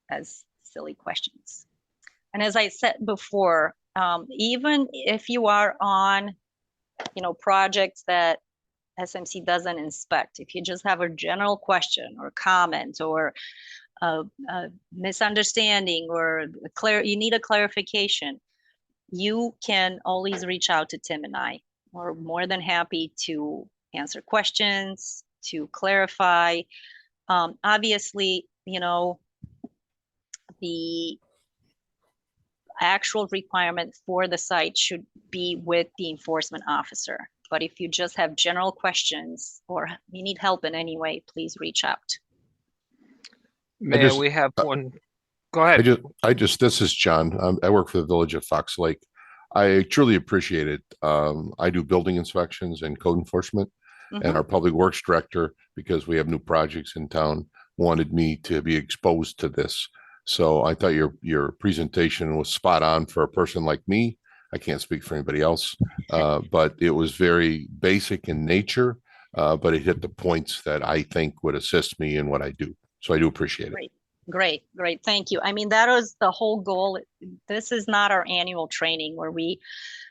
A: as silly questions. And as I said before, even if you are on, projects that SMC doesn't inspect, if you just have a general question or comment or a misunderstanding or you need a clarification, you can always reach out to Tim and I. We're more than happy to answer questions, to clarify. Obviously, the actual requirement for the site should be with the enforcement officer. But if you just have general questions or you need help in any way, please reach out.
B: May we have one? Go ahead.
C: This is John. I work for the Village of Fox Lake. I truly appreciate it. I do building inspections and code enforcement, and our public works director, because we have new projects in town, wanted me to be exposed to this. So I thought your presentation was spot on for a person like me. I can't speak for anybody else, but it was very basic in nature, but it hit the points that I think would assist me in what I do. So I do appreciate it.
A: Great. Thank you. I mean, that was the whole goal. This is not our annual training where we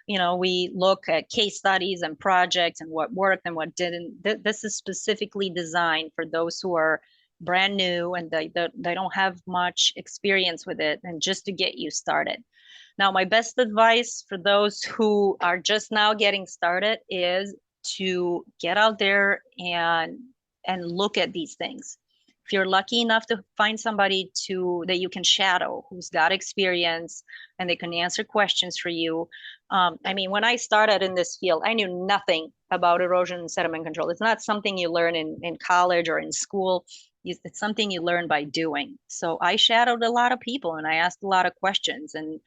A: look at case studies and projects and what worked and what didn't. This is specifically designed for those who are brand new and they don't have much experience with it, and just to get you started. Now, my best advice for those who are just now getting started is to get out there and look at these things. If you're lucky enough to find somebody that you can shadow, who's got experience and they can answer questions for you. I mean, when I started in this field, I knew nothing about erosion and sediment control. It's not something you learn in college or in school. It's something you learn by doing. So I shadowed a lot of people and I asked a lot of questions. And,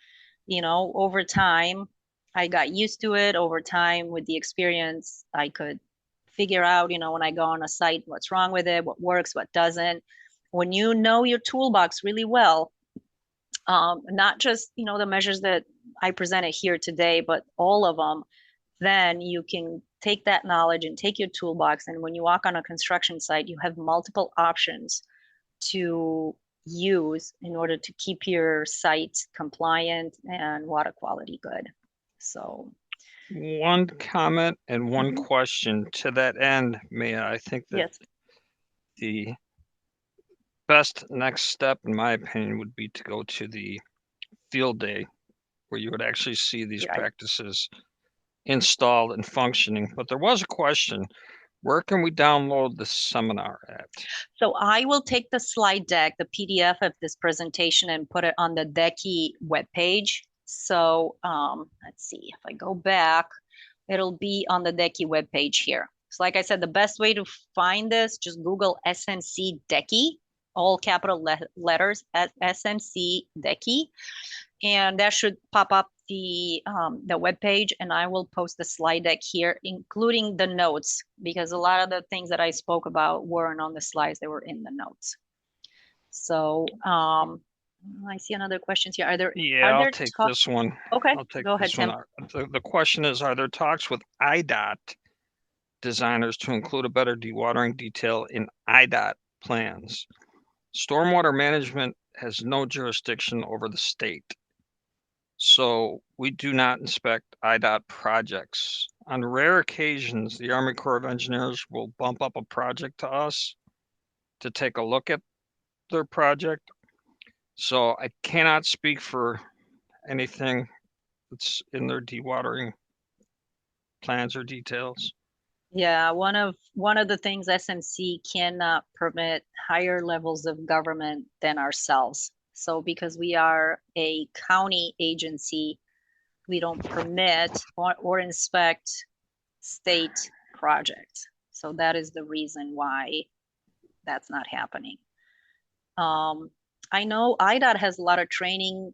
A: over time, I got used to it. Over time, with the experience, I could figure out, when I go on a site, what's wrong with it, what works, what doesn't. When you know your toolbox really well, not just, the measures that I presented here today, but all of them, then you can take that knowledge and take your toolbox. And when you walk on a construction site, you have multiple options to use in order to keep your site compliant and water quality good. So
B: one comment and one question to that end, Mia. I think that the best next step, in my opinion, would be to go to the field day where you would actually see these practices installed and functioning. But there was a question, where can we download the seminar at?
A: So I will take the slide deck, the PDF of this presentation, and put it on the DECI webpage. So let's see, if I go back, it'll be on the DECI webpage here. So like I said, the best way to find this, just Google SMC DECI, all capital letters, SMC DECI, and that should pop up the webpage, and I will post the slide deck here, including the notes, because a lot of the things that I spoke about weren't on the slides, they were in the notes. So I see another question here.
B: I'll take this one.
A: Okay,
B: go ahead, Tim. The question is, are there talks with IDOT designers to include a better dewatering detail in IDOT plans? Stormwater management has no jurisdiction over the state. So we do not inspect IDOT projects. On rare occasions, the Army Corps of Engineers will bump up a project to us to take a look at their project. So I cannot speak for anything that's in their dewatering plans or details.
A: Yeah, one of the things SMC cannot permit higher levels of government than ourselves. So because we are a county agency, we don't permit or inspect state projects. So that is the reason why that's not happening. I know IDOT has a lot of training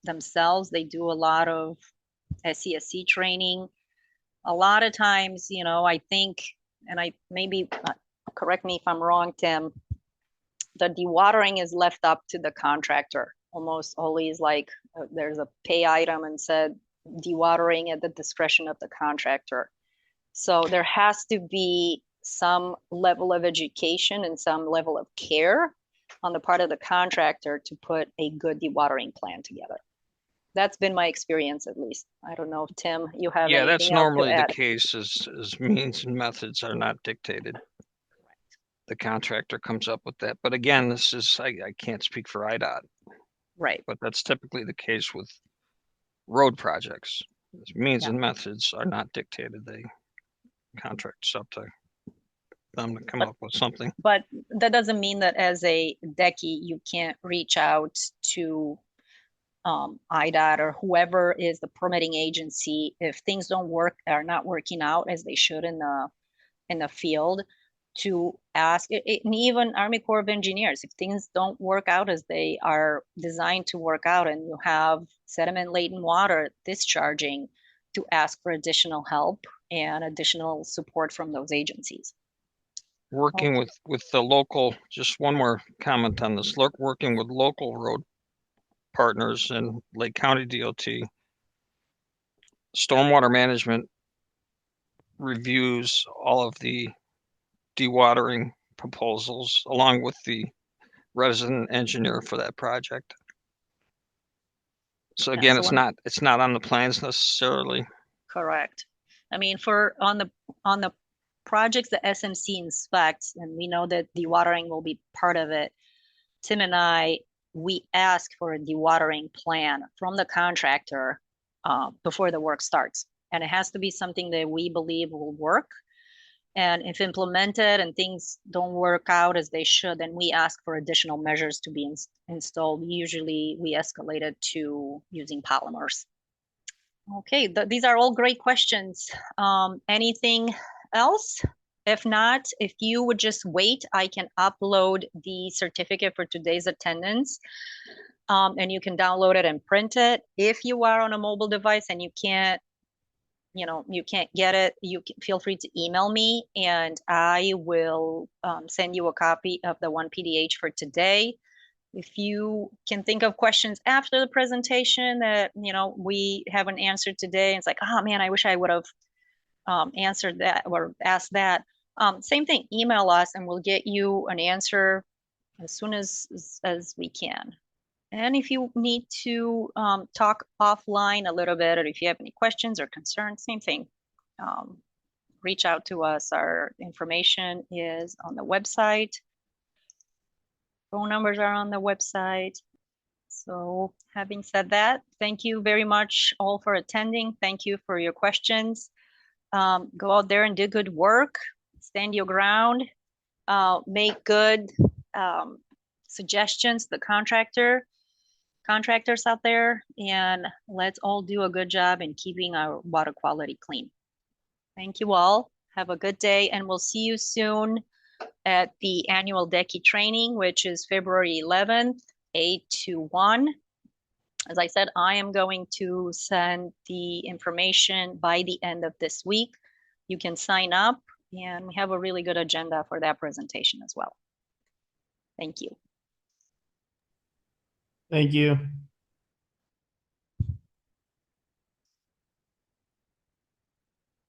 A: themselves. They do a lot of SCSC training. A lot of times, you know, I think, and I maybe correct me if I'm wrong, Tim, the dewatering is left up to the contractor. Almost always like there's a pay item and said dewatering at the discretion of the contractor. So there has to be some level of education and some level of care on the part of the contractor to put a good dewatering plan together. That's been my experience, at least. I don't know if Tim, you have
B: Yeah,
A: anything
B: that's
A: else
B: normally
A: to
B: the
A: add?
B: case is means and methods are not dictated. The contractor comes up with that. But again, this is, I can't speak for IDOT,
A: Right.
B: but that's typically the case with road projects. Means
A: Yeah.
B: and methods are not dictated. They contracts up to them to come
A: But-
B: up with something.
A: But that doesn't mean that as a DECI, you can't reach out to IDOT or whoever is the permitting agency if things don't work, are not working out as they should in the field, to ask it, and even Army Corps of Engineers, if things don't work out as they are designed to work out and you have sediment laden water discharging, to ask for additional help and additional support from those agencies.
B: Working with the local, just one more comment on this, working with local road partners and Lake County DOT, stormwater management reviews all of the dewatering proposals along with the resident engineer for that project. So again,
A: so
B: it's not on the plans necessarily.
A: Correct. I mean, on the projects that SMC inspects, and we know that dewatering will be part of it, Tim and I, we ask for a dewatering plan from the contractor before the work starts. And it has to be something that we believe will work. And if implemented and things don't work out as they should, then we ask for additional measures to be installed. Usually we escalate it to using polymers. Okay, these are all great questions. Anything else? If not, if you would just wait, I can upload the certificate for today's attendance, and you can download it and print it. If you are on a mobile device and you can't get it, you can feel free to email me and I will send you a copy of the one PDH for today. If you can think of questions after the presentation that, you know, we haven't answered today, and it's like, oh man, I wish I would have answered that or asked that. Same thing, email us and we'll get you an answer as soon as we can. And if you need to talk offline a little bit, or if you have any questions or concerns, same thing. Reach out to us. Our information is on the website. Phone numbers are on the website. So having said that, thank you very much all for attending. Thank you for your questions. Go out there and do good work. Stand your ground. Make good suggestions to the contractors out there, and let's all do a good job in keeping our water quality clean. Thank you all. Have a good day, and we'll see you soon at the annual DECI training, which is February 11th, 8 to 1. As I said, I am going to send the information by the end of this week. You can sign up, and we have a really good agenda for that presentation as well. Thank you.
D: Thank you.